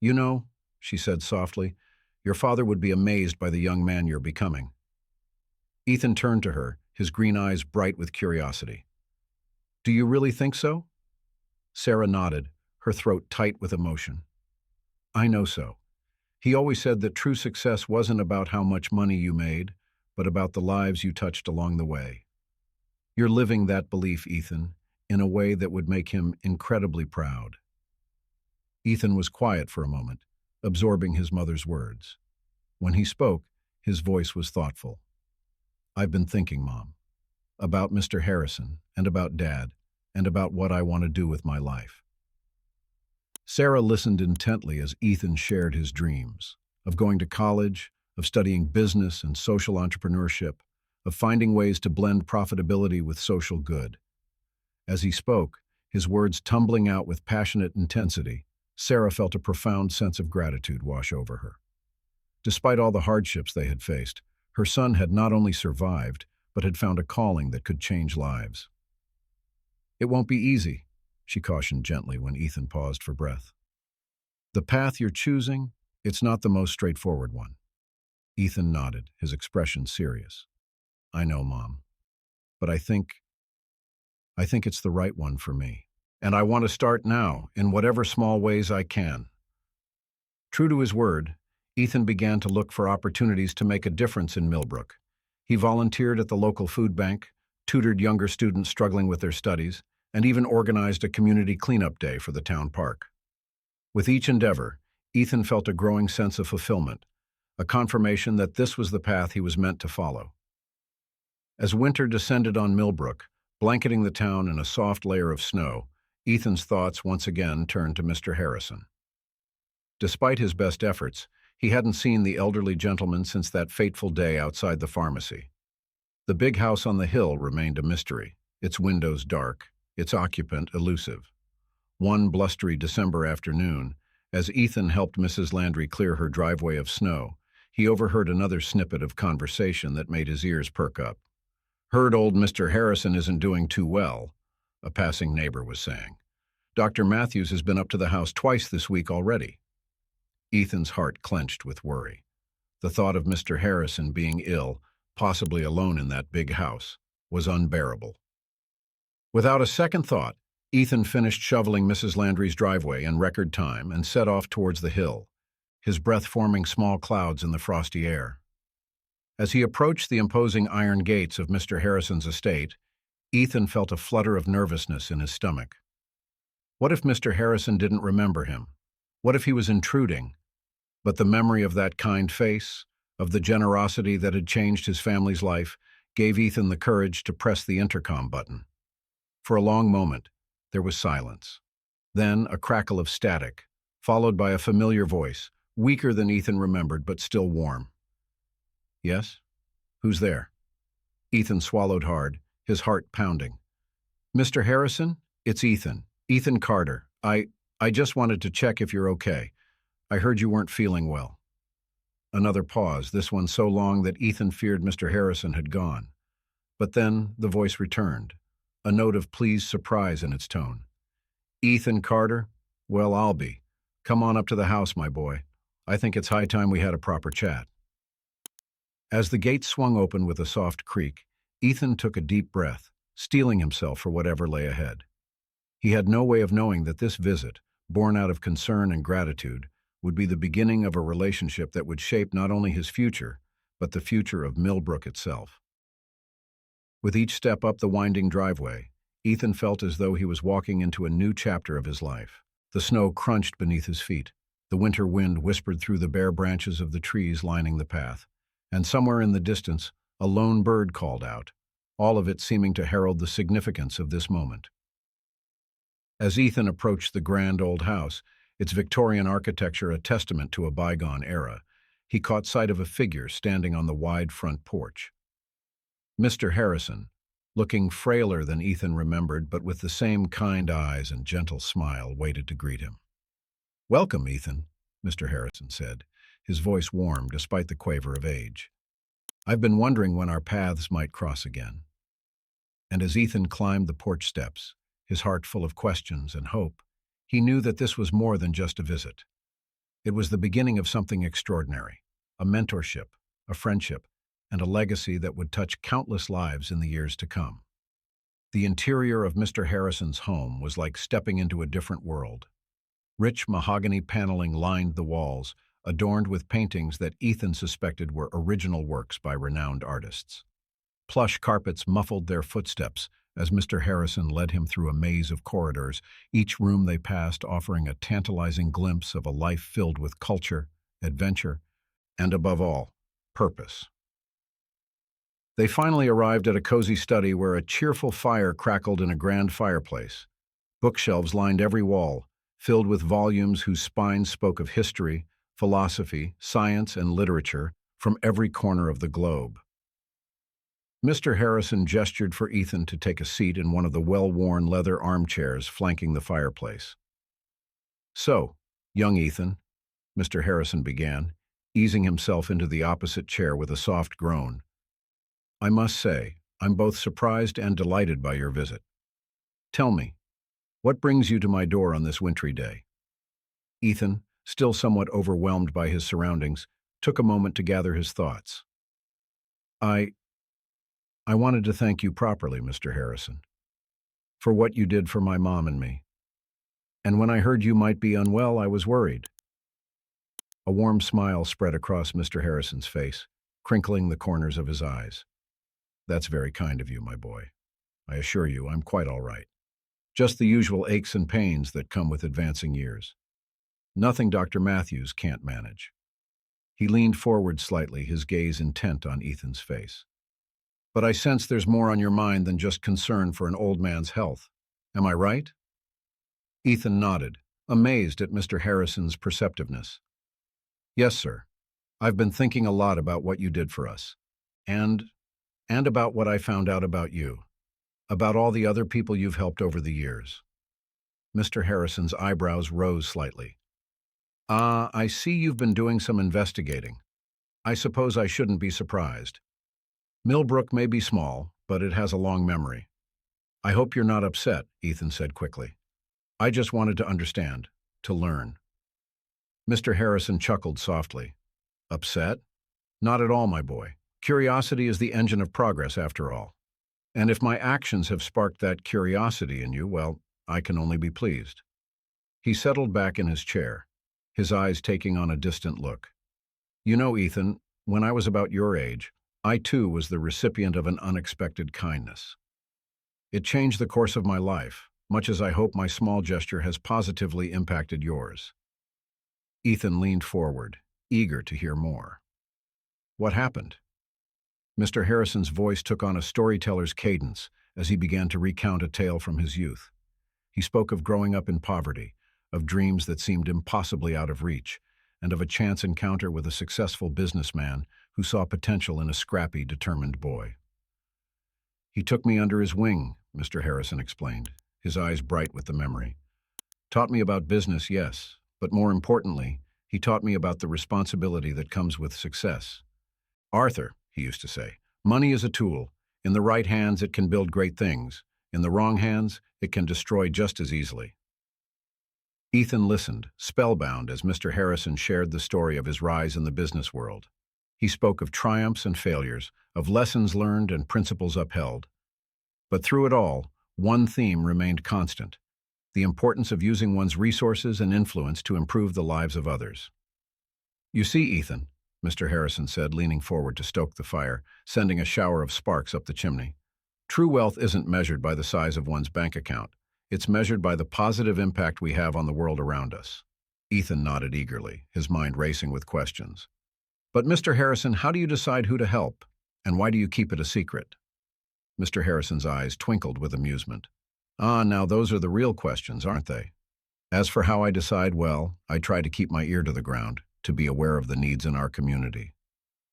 "You know," she said softly, "your father would be amazed by the young man you're becoming." Ethan turned to her, his green eyes bright with curiosity. "Do you really think so?" Sarah nodded, her throat tight with emotion. "I know so. He always said that true success wasn't about how much money you made, but about the lives you touched along the way. You're living that belief, Ethan, in a way that would make him incredibly proud." Ethan was quiet for a moment, absorbing his mother's words. When he spoke, his voice was thoughtful. "I've been thinking, Mom, about Mr. Harrison, and about Dad, and about what I want to do with my life." Sarah listened intently as Ethan shared his dreams, of going to college, of studying business and social entrepreneurship, of finding ways to blend profitability with social good. As he spoke, his words tumbling out with passionate intensity, Sarah felt a profound sense of gratitude wash over her. Despite all the hardships they had faced, her son had not only survived, but had found a calling that could change lives. "It won't be easy," she cautioned gently when Ethan paused for breath. "The path you're choosing, it's not the most straightforward one." Ethan nodded, his expression serious. "I know, Mom, but I think it's the right one for me. And I want to start now, in whatever small ways I can." True to his word, Ethan began to look for opportunities to make a difference in Millbrook. He volunteered at the local food bank, tutored younger students struggling with their studies, and even organized a community cleanup day for the town park. With each endeavor, Ethan felt a growing sense of fulfillment, a confirmation that this was the path he was meant to follow. As winter descended on Millbrook, blanketing the town in a soft layer of snow, Ethan's thoughts once again turned to Mr. Harrison. Despite his best efforts, he hadn't seen the elderly gentleman since that fateful day outside the pharmacy. The big house on the hill remained a mystery, its windows dark, its occupant elusive. One blustery December afternoon, as Ethan helped Mrs. Landry clear her driveway of snow, he overheard another snippet of conversation that made his ears perk up. "Heard old Mr. Harrison isn't doing too well," a passing neighbor was saying. "Dr. Matthews has been up to the house twice this week already." Ethan's heart clenched with worry. The thought of Mr. Harrison being ill, possibly alone in that big house, was unbearable. Without a second thought, Ethan finished shoveling Mrs. Landry's driveway in record time and set off towards the hill, his breath forming small clouds in the frosty air. As he approached the imposing iron gates of Mr. Harrison's estate, Ethan felt a flutter of nervousness in his stomach. What if Mr. Harrison didn't remember him? What if he was intruding? But the memory of that kind face, of the generosity that had changed his family's life, gave Ethan the courage to press the intercom button. For a long moment, there was silence. Then a crackle of static, followed by a familiar voice, weaker than Ethan remembered but still warm. "Yes? Who's there?" Ethan swallowed hard, his heart pounding. "Mr. Harrison, it's Ethan. Ethan Carter. I just wanted to check if you're okay. I heard you weren't feeling well." Another pause, this one so long that Ethan feared Mr. Harrison had gone. But then the voice returned, a note of pleased surprise in its tone. "Ethan Carter, Well, I'll be. Come on up to the house, my boy. I think it's high time we had a proper chat. As the gate swung open with a soft creak, Ethan took a deep breath, steeling himself for whatever lay ahead. He had no way of knowing that this visit, born out of concern and gratitude, would be the beginning of a relationship that would shape not only his future, but the future of Millbrook itself. With each step up the winding driveway, Ethan felt as though he was walking into a new chapter of his life. The snow crunched beneath his feet. The winter wind whispered through the bare branches of the trees lining the path, and somewhere in the distance, a lone bird called out, all of it seeming to herald the significance of this moment. As Ethan approached the grand old house, its Victorian architecture a testament to a bygone era, he caught sight of a figure standing on the wide front porch. Mr. Harrison, looking frailer than Ethan remembered, but with the same kind eyes and gentle smile, waited to greet him. "Welcome, Ethan," Mr. Harrison said, his voice warm despite the quaver of age. "I've been wondering when our paths might cross again." And as Ethan climbed the porch steps, his heart full of questions and hope, he knew that this was more than just a visit. It was the beginning of something extraordinary, a mentorship, a friendship, and a legacy that would touch countless lives in the years to come. The interior of Mr. Harrison's home was like stepping into a different world. Rich mahogany paneling lined the walls, adorned with paintings that Ethan suspected were original works by renowned artists. Plush carpets muffled their footsteps as Mr. Harrison led him through a maze of corridors, each room they passed offering a tantalizing glimpse of a life filled with culture, adventure, and above all, purpose. They finally arrived at a cozy study where a cheerful fire crackled in a grand fireplace. Bookshelves lined every wall, filled with volumes whose spines spoke of history, philosophy, science, and literature from every corner of the globe. Mr. Harrison gestured for Ethan to take a seat in one of the well-worn leather armchairs flanking the fireplace. "So, young Ethan," Mr. Harrison began, easing himself into the opposite chair with a soft groan, "I must say, I'm both surprised and delighted by your visit. Tell me, what brings you to my door on this wintry day?" Ethan, still somewhat overwhelmed by his surroundings, took a moment to gather his thoughts. I wanted to thank you properly, Mr. Harrison, for what you did for my mom and me. And when I heard you might be unwell, I was worried." A warm smile spread across Mr. Harrison's face, crinkling the corners of his eyes. "That's very kind of you, my boy. I assure you, I'm quite all right. Just the usual aches and pains that come with advancing years. Nothing Dr. Matthews can't manage." He leaned forward slightly, his gaze intent on Ethan's face. "But I sense there's more on your mind than just concern for an old man's health. Am I right?" Ethan nodded, amazed at Mr. Harrison's perceptiveness. "Yes, sir. I've been thinking a lot about what you did for us. And about what I found out about you. About all the other people you've helped over the years." Mr. Harrison's eyebrows rose slightly. I see you've been doing some investigating. I suppose I shouldn't be surprised. Millbrook may be small, but it has a long memory." "I hope you're not upset," Ethan said quickly. "I just wanted to understand, to learn." Mr. Harrison chuckled softly. "Upset? Not at all, my boy. Curiosity is the engine of progress, after all. And if my actions have sparked that curiosity in you, well, I can only be pleased." He settled back in his chair, his eyes taking on a distant look. "You know, Ethan, when I was about your age, I too was the recipient of an unexpected kindness. It changed the course of my life, much as I hope my small gesture has positively impacted yours." Ethan leaned forward, eager to hear more. "What happened?" Mr. Harrison's voice took on a storyteller's cadence as he began to recount a tale from his youth. He spoke of growing up in poverty, of dreams that seemed impossibly out of reach, and of a chance encounter with a successful businessman who saw potential in a scrappy, determined boy. "He took me under his wing," Mr. Harrison explained, his eyes bright with the memory. "Taught me about business, yes, but more importantly, he taught me about the responsibility that comes with success. Arthur, he used to say, money is a tool. In the right hands, it can build great things. In the wrong hands, it can destroy just as easily." Ethan listened, spellbound, as Mr. Harrison shared the story of his rise in the business world. He spoke of triumphs and failures, of lessons learned and principles upheld. But through it all, one theme remained constant: the importance of using one's resources and influence to improve the lives of others. "You see, Ethan," Mr. Harrison said, leaning forward to stoke the fire, sending a shower of sparks up the chimney. "True wealth isn't measured by the size of one's bank account. It's measured by the positive impact we have on the world around us." Ethan nodded eagerly, his mind racing with questions. "But Mr. Harrison, how do you decide who to help? And why do you keep it a secret?" Mr. Harrison's eyes twinkled with amusement. "Ah, now those are the real questions, aren't they? As for how I decide, well, I try to keep my ear to the ground, to be aware of the needs in our community.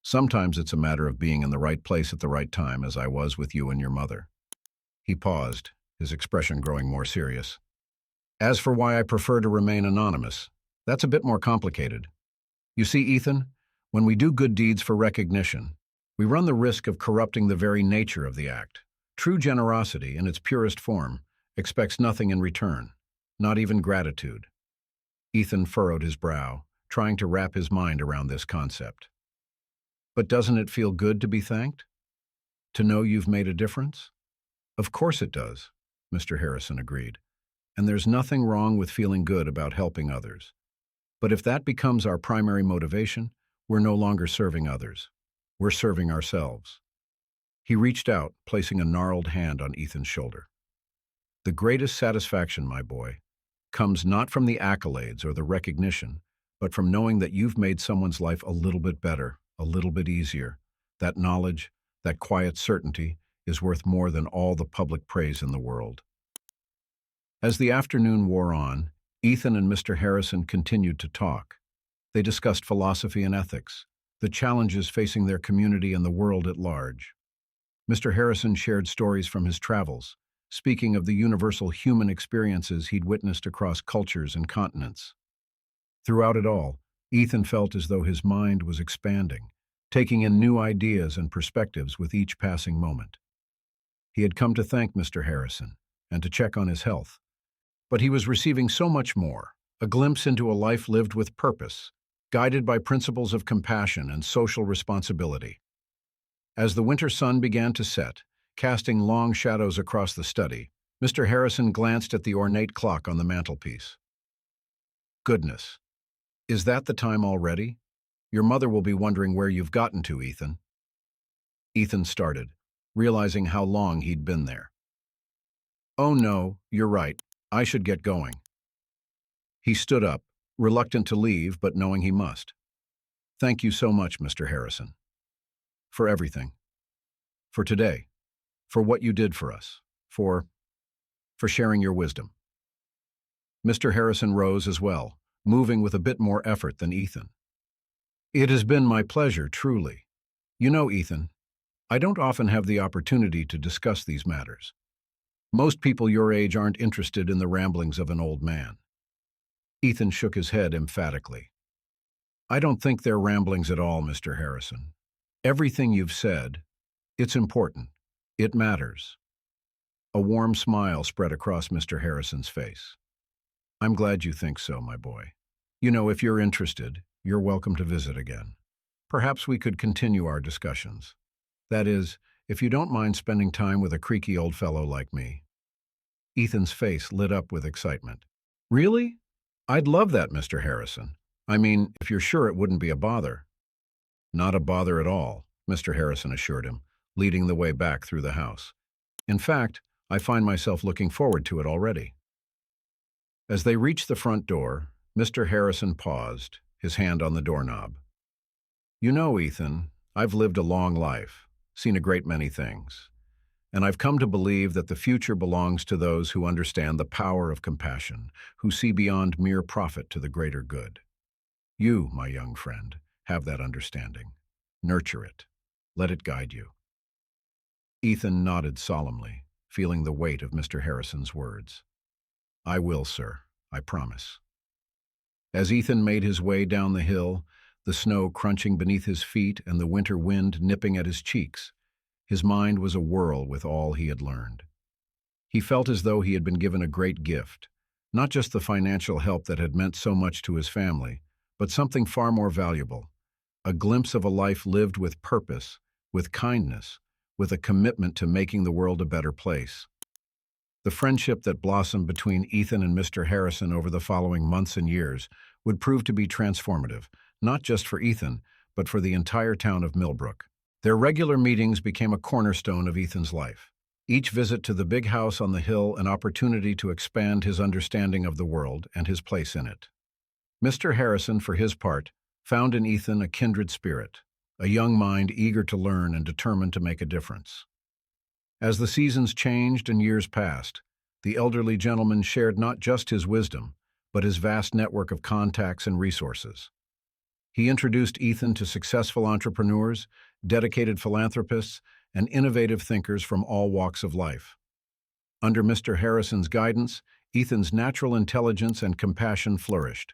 Sometimes it's a matter of being in the right place at the right time, as I was with you and your mother." He paused, his expression growing more serious. "As for why I prefer to remain anonymous, that's a bit more complicated. You see, Ethan, when we do good deeds for recognition, we run the risk of corrupting the very nature of the act. True generosity, in its purest form, expects nothing in return, not even gratitude." Ethan furrowed his brow, trying to wrap his mind around this concept. "But doesn't it feel good to be thanked? To know you've made a difference?" "Of course it does," Mr. Harrison agreed. "And there's nothing wrong with feeling good about helping others. But if that becomes our primary motivation, we're no longer serving others. We're serving ourselves." He reached out, placing a gnarled hand on Ethan's shoulder. "The greatest satisfaction, my boy, comes not from the accolades or the recognition, but from knowing that you've made someone's life a little bit better, a little bit easier. That knowledge, that quiet certainty, is worth more than all the public praise in the world." As the afternoon wore on, Ethan and Mr. Harrison continued to talk. They discussed philosophy and ethics, the challenges facing their community and the world at large. Mr. Harrison shared stories from his travels, speaking of the universal human experiences he'd witnessed across cultures and continents. Throughout it all, Ethan felt as though his mind was expanding, taking in new ideas and perspectives with each passing moment. He had come to thank Mr. Harrison and to check on his health, but he was receiving so much more: a glimpse into a life lived with purpose, guided by principles of compassion and social responsibility. As the winter sun began to set, casting long shadows across the study, Mr. Harrison glanced at the ornate clock on the mantelpiece. "Goodness, is that the time already? Your mother will be wondering where you've gotten to, Ethan." Ethan started, realizing how long he'd been there. "Oh no, you're right. I should get going." He stood up, reluctant to leave, but knowing he must. "Thank you so much, Mr. Harrison. For everything. For today. For what you did for us. For sharing your wisdom." Mr. Harrison rose as well, moving with a bit more effort than Ethan. "It has been my pleasure, truly. You know, Ethan, I don't often have the opportunity to discuss these matters. Most people your age aren't interested in the ramblings of an old man." Ethan shook his head emphatically. "I don't think they're ramblings at all, Mr. Harrison. Everything you've said, it's important. It matters." A warm smile spread across Mr. Harrison's face. "I'm glad you think so, my boy. You know, if you're interested, you're welcome to visit again. Perhaps we could continue our discussions. That is, if you don't mind spending time with a creaky old fellow like me." Ethan's face lit up with excitement. "Really? I'd love that, Mr. Harrison. I mean, if you're sure it wouldn't be a bother." "Not a bother at all," Mr. Harrison assured him, leading the way back through the house. "In fact, I find myself looking forward to it already." As they reached the front door, Mr. Harrison paused, his hand on the doorknob. "You know, Ethan, I've lived a long life, seen a great many things, and I've come to believe that the future belongs to those who understand the power of compassion, who see beyond mere profit to the greater good. You, my young friend, have that understanding. Nurture it. Let it guide you." Ethan nodded solemnly, feeling the weight of Mr. Harrison's words. "I will, sir. I promise." As Ethan made his way down the hill, the snow crunching beneath his feet and the winter wind nipping at his cheeks, his mind was awhirl with all he had learned. He felt as though he had been given a great gift, Not just the financial help that had meant so much to his family, but something far more valuable, a glimpse of a life lived with purpose, with kindness, with a commitment to making the world a better place. The friendship that blossomed between Ethan and Mr. Harrison over the following months and years would prove to be transformative, not just for Ethan, but for the entire town of Millbrook. Their regular meetings became a cornerstone of Ethan's life. Each visit to the big house on the hill an opportunity to expand his understanding of the world and his place in it. Mr. Harrison, for his part, found in Ethan a kindred spirit, a young mind eager to learn and determined to make a difference. As the seasons changed and years passed, the elderly gentleman shared not just his wisdom, but his vast network of contacts and resources. He introduced Ethan to successful entrepreneurs, dedicated philanthropists, and innovative thinkers from all walks of life. Under Mr. Harrison's guidance, Ethan's natural intelligence and compassion flourished.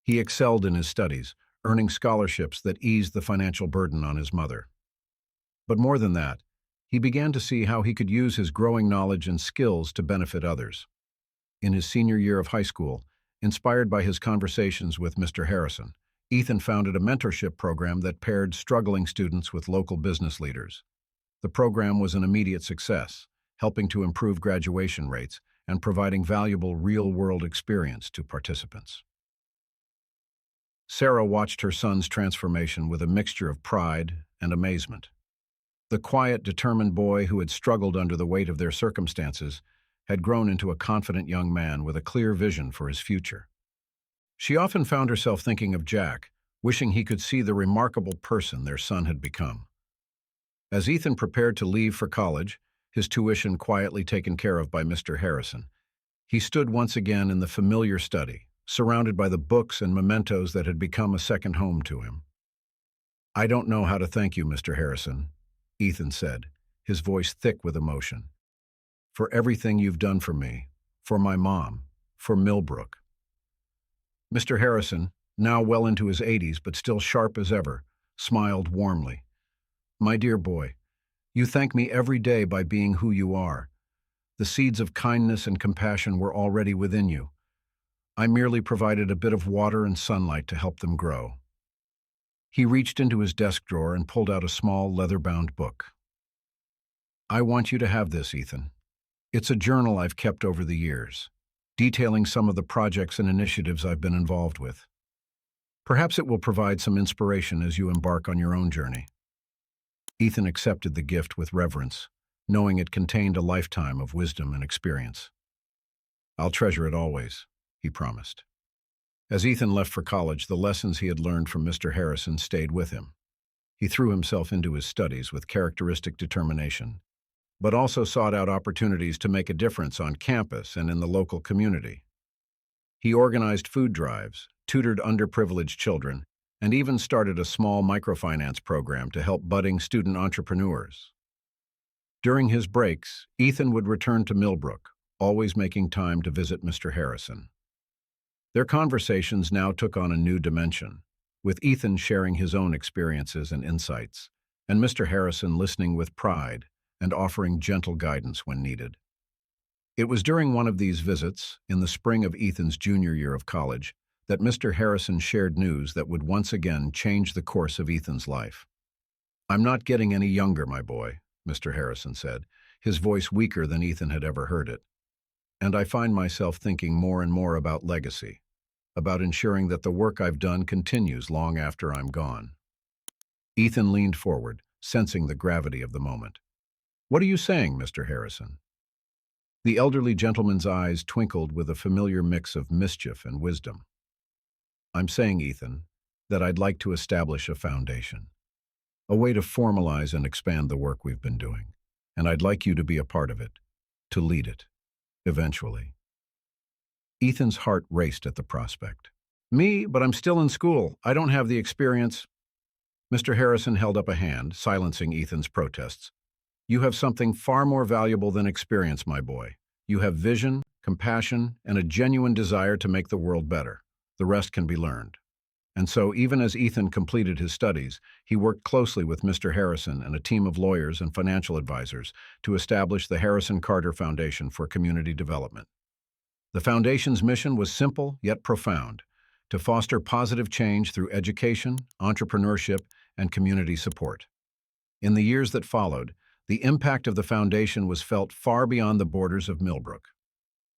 He excelled in his studies, earning scholarships that eased the financial burden on his mother. But more than that, he began to see how he could use his growing knowledge and skills to benefit others. In his senior year of high school, inspired by his conversations with Mr. Harrison, Ethan founded a mentorship program that paired struggling students with local business leaders. The program was an immediate success, helping to improve graduation rates and providing valuable real-world experience to participants. Sarah watched her son's transformation with a mixture of pride and amazement. The quiet, determined boy who had struggled under the weight of their circumstances had grown into a confident young man with a clear vision for his future. She often found herself thinking of Jack, wishing he could see the remarkable person their son had become. As Ethan prepared to leave for college, his tuition quietly taken care of by Mr. Harrison, he stood once again in the familiar study, surrounded by the books and mementos that had become a second home to him. "I don't know how to thank you, Mr. Harrison," Ethan said, his voice thick with emotion, "for everything you've done for me, for my mom, for Millbrook." Mr. Harrison, now well into his 80s but still sharp as ever, smiled warmly. "My dear boy, you thank me every day by being who you are. The seeds of kindness and compassion were already within you. I merely provided a bit of water and sunlight to help them grow." He reached into his desk drawer and pulled out a small leather-bound book. "I want you to have this, Ethan. It's a journal I've kept over the years, detailing some of the projects and initiatives I've been involved with. Perhaps it will provide some inspiration as you embark on your own journey." Ethan accepted the gift with reverence, knowing it contained a lifetime of wisdom and experience. "I'll treasure it always," he promised. As Ethan left for college, the lessons he had learned from Mr. Harrison stayed with him. He threw himself into his studies with characteristic determination, but also sought out opportunities to make a difference on campus and in the local community. He organized food drives, tutored underprivileged children, and even started a small microfinance program to help budding student entrepreneurs. During his breaks, Ethan would return to Millbrook, always making time to visit Mr. Harrison. Their conversations now took on a new dimension, with Ethan sharing his own experiences and insights, and Mr. Harrison listening with pride and offering gentle guidance when needed. It was during one of these visits, in the spring of Ethan's junior year of college, that Mr. Harrison shared news that would once again change the course of Ethan's life. "I'm not getting any younger, my boy," Mr. Harrison said, his voice weaker than Ethan had ever heard it. "And I find myself thinking more and more about legacy, about ensuring that the work I've done continues long after I'm gone." Ethan leaned forward, sensing the gravity of the moment. "What are you saying, Mr. Harrison?" The elderly gentleman's eyes twinkled with a familiar mix of mischief and wisdom. "I'm saying, Ethan, that I'd like to establish a foundation, a way to formalize and expand the work we've been doing, and I'd like you to be a part of it, to lead it, eventually." Ethan's heart raced at the prospect. "Me, but I'm still in school. I don't have the experience." Mr. Harrison held up a hand, silencing Ethan's protests. "You have something far more valuable than experience, my boy. You have vision, compassion, and a genuine desire to make the world better. The rest can be learned." And so, even as Ethan completed his studies, he worked closely with Mr. Harrison and a team of lawyers and financial advisors to establish the Harrison Carter Foundation for Community Development. The Foundation's mission was simple yet profound: to foster positive change through education, entrepreneurship, and community support. In the years that followed, the impact of the Foundation was felt far beyond the borders of Millbrook.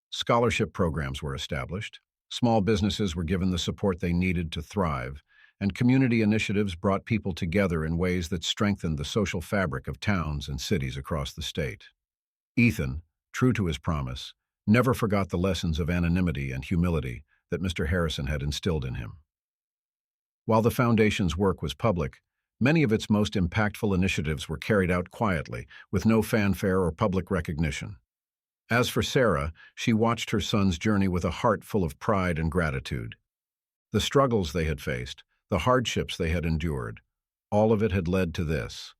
Scholarship programs were established, small businesses were given the support they needed to thrive, and community initiatives brought people together in ways that strengthened the social fabric of towns and cities across the state. Ethan, true to his promise, never forgot the lessons of anonymity and humility that Mr. Harrison had instilled in him. While the Foundation's work was public, many of its most impactful initiatives were carried out quietly, with no fanfare or public recognition. As for Sarah, she watched her son's journey with a heart full of pride and gratitude. The struggles they had faced, the hardships they had endured, all of it had led to this.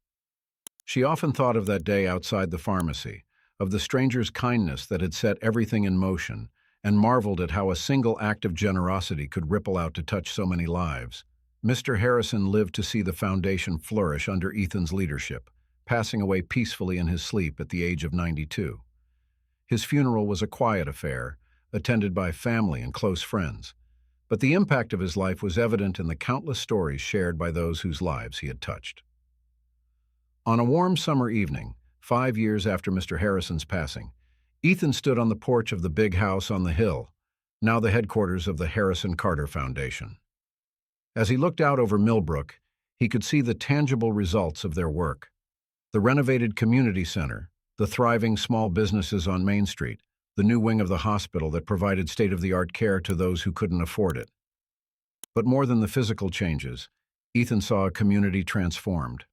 She often thought of that day outside the pharmacy, of the stranger's kindness that had set everything in motion, and marveled at how a single act of generosity could ripple out to touch so many lives. Mr. Harrison lived to see the Foundation flourish under Ethan's leadership, passing away peacefully in his sleep at the age of 92. His funeral was a quiet affair, attended by family and close friends, but the impact of his life was evident in the countless stories shared by those whose lives he had touched. On a warm summer evening, 5 years after Mr. Harrison's passing, Ethan stood on the porch of the big house on the hill, now the headquarters of the Harrison Carter Foundation. As he looked out over Millbrook, he could see the tangible results of their work: the renovated community center, the thriving small businesses on Main Street, the new wing of the hospital that provided state-of-the-art care to those who couldn't afford it. But more than the physical changes, Ethan saw a community transformed.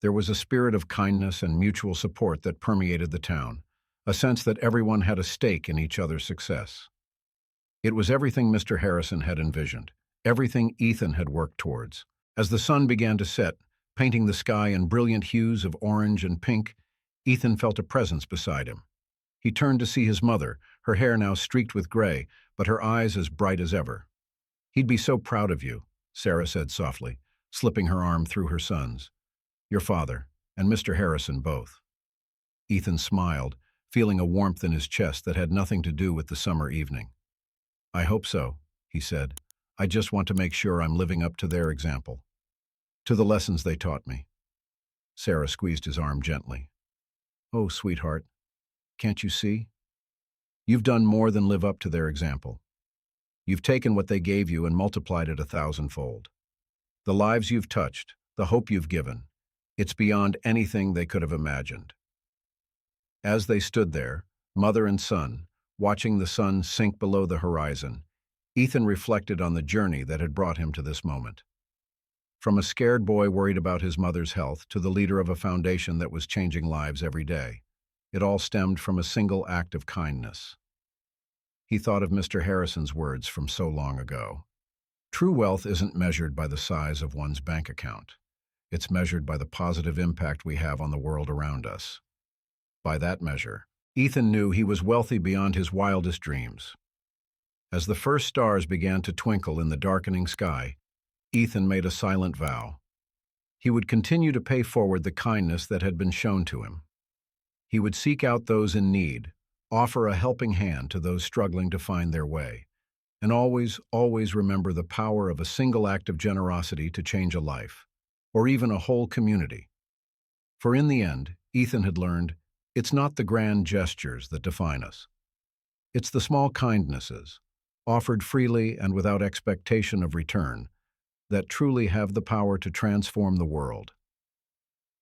There was a spirit of kindness and mutual support that permeated the town, a sense that everyone had a stake in each other's success. It was everything Mr. Harrison had envisioned, everything Ethan had worked towards. As the sun began to set, painting the sky in brilliant hues of orange and pink, Ethan felt a presence beside him. He turned to see his mother, her hair now streaked with gray, but her eyes as bright as ever. "He'd be so proud of you," Sarah said softly, slipping her arm through her son's. "Your father, and Mr. Harrison both." Ethan smiled, feeling a warmth in his chest that had nothing to do with the summer evening. "I hope so," he said. "I just want to make sure I'm living up to their example, to the lessons they taught me." Sarah squeezed his arm gently. "Oh, sweetheart, can't you see? You've done more than live up to their example. You've taken what they gave you and multiplied it 1,000-fold. The lives you've touched, the hope you've given, it's beyond anything they could have imagined." As they stood there, mother and son, watching the sun sink below the horizon, Ethan reflected on the journey that had brought him to this moment. From a scared boy worried about his mother's health to the leader of a foundation that was changing lives every day, it all stemmed from a single act of kindness. He thought of Mr. Harrison's words from so long ago. True wealth isn't measured by the size of one's bank account. It's measured by the positive impact we have on the world around us. By that measure, Ethan knew he was wealthy beyond his wildest dreams. As the first stars began to twinkle in the darkening sky, Ethan made a silent vow. He would continue to pay forward the kindness that had been shown to him. He would seek out those in need, offer a helping hand to those struggling to find their way, and always, always remember the power of a single act of generosity to change a life, or even a whole community. For in the end, Ethan had learned, it's not the grand gestures that define us. It's the small kindnesses, offered freely and without expectation of return, that truly have the power to transform the world.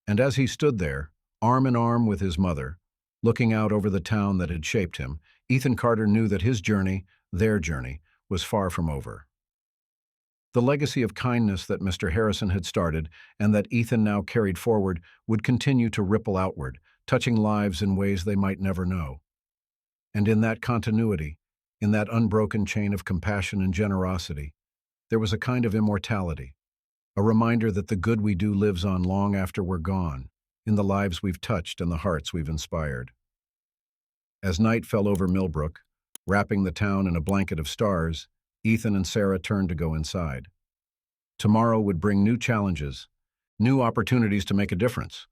And as he stood there, arm in arm with his mother, looking out over the town that had shaped him, Ethan Carter knew that his journey, their journey, was far from over. The legacy of kindness that Mr. Harrison had started and that Ethan now carried forward would continue to ripple outward, touching lives in ways they might never know. And in that continuity, in that unbroken chain of compassion and generosity, there was a kind of immortality, a reminder that the good we do lives on long after we're gone, in the lives we've touched and the hearts we've inspired. As night fell over Millbrook, wrapping the town in a blanket of stars, Ethan and Sarah turned to go inside. Tomorrow would bring new challenges, new opportunities to make a difference.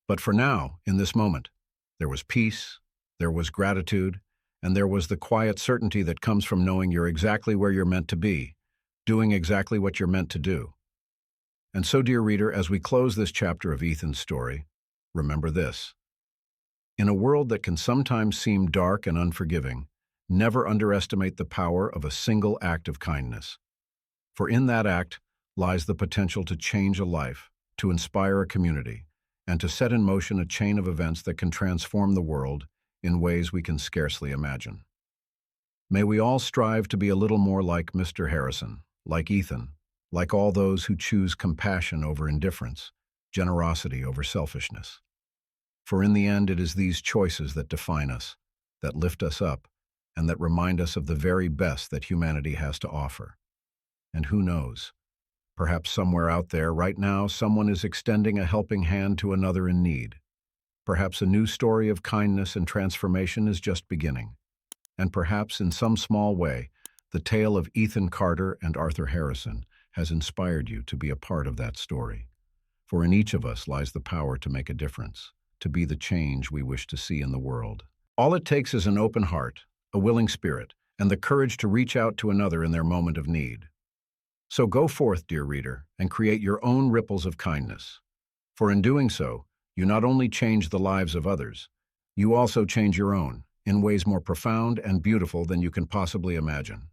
But for now, in this moment, there was peace, there was gratitude, and there was the quiet certainty that comes from knowing you're exactly where you're meant to be, doing exactly what you're meant to do. And so, dear reader, as we close this chapter of Ethan's story, remember this. In a world that can sometimes seem dark and unforgiving, never underestimate the power of a single act of kindness. For in that act lies the potential to change a life, to inspire a community, and to set in motion a chain of events that can transform the world in ways we can scarcely imagine. May we all strive to be a little more like Mr. Harrison, like Ethan, like all those who choose compassion over indifference, generosity over selfishness. For in the end, it is these choices that define us, that lift us up, and that remind us of the very best that humanity has to offer. And who knows? Perhaps somewhere out there, right now, someone is extending a helping hand to another in need. Perhaps a new story of kindness and transformation is just beginning. And perhaps, in some small way, the tale of Ethan Carter and Arthur Harrison has inspired you to be a part of that story. For in each of us lies the power to make a difference, to be the change we wish to see in the world. All it takes is an open heart, a willing spirit, and the courage to reach out to another in their moment of need. So go forth, dear reader, and create your own ripples of kindness. For in doing so, you not only change the lives of others, you also change your own, in ways more profound and beautiful than you can possibly imagine.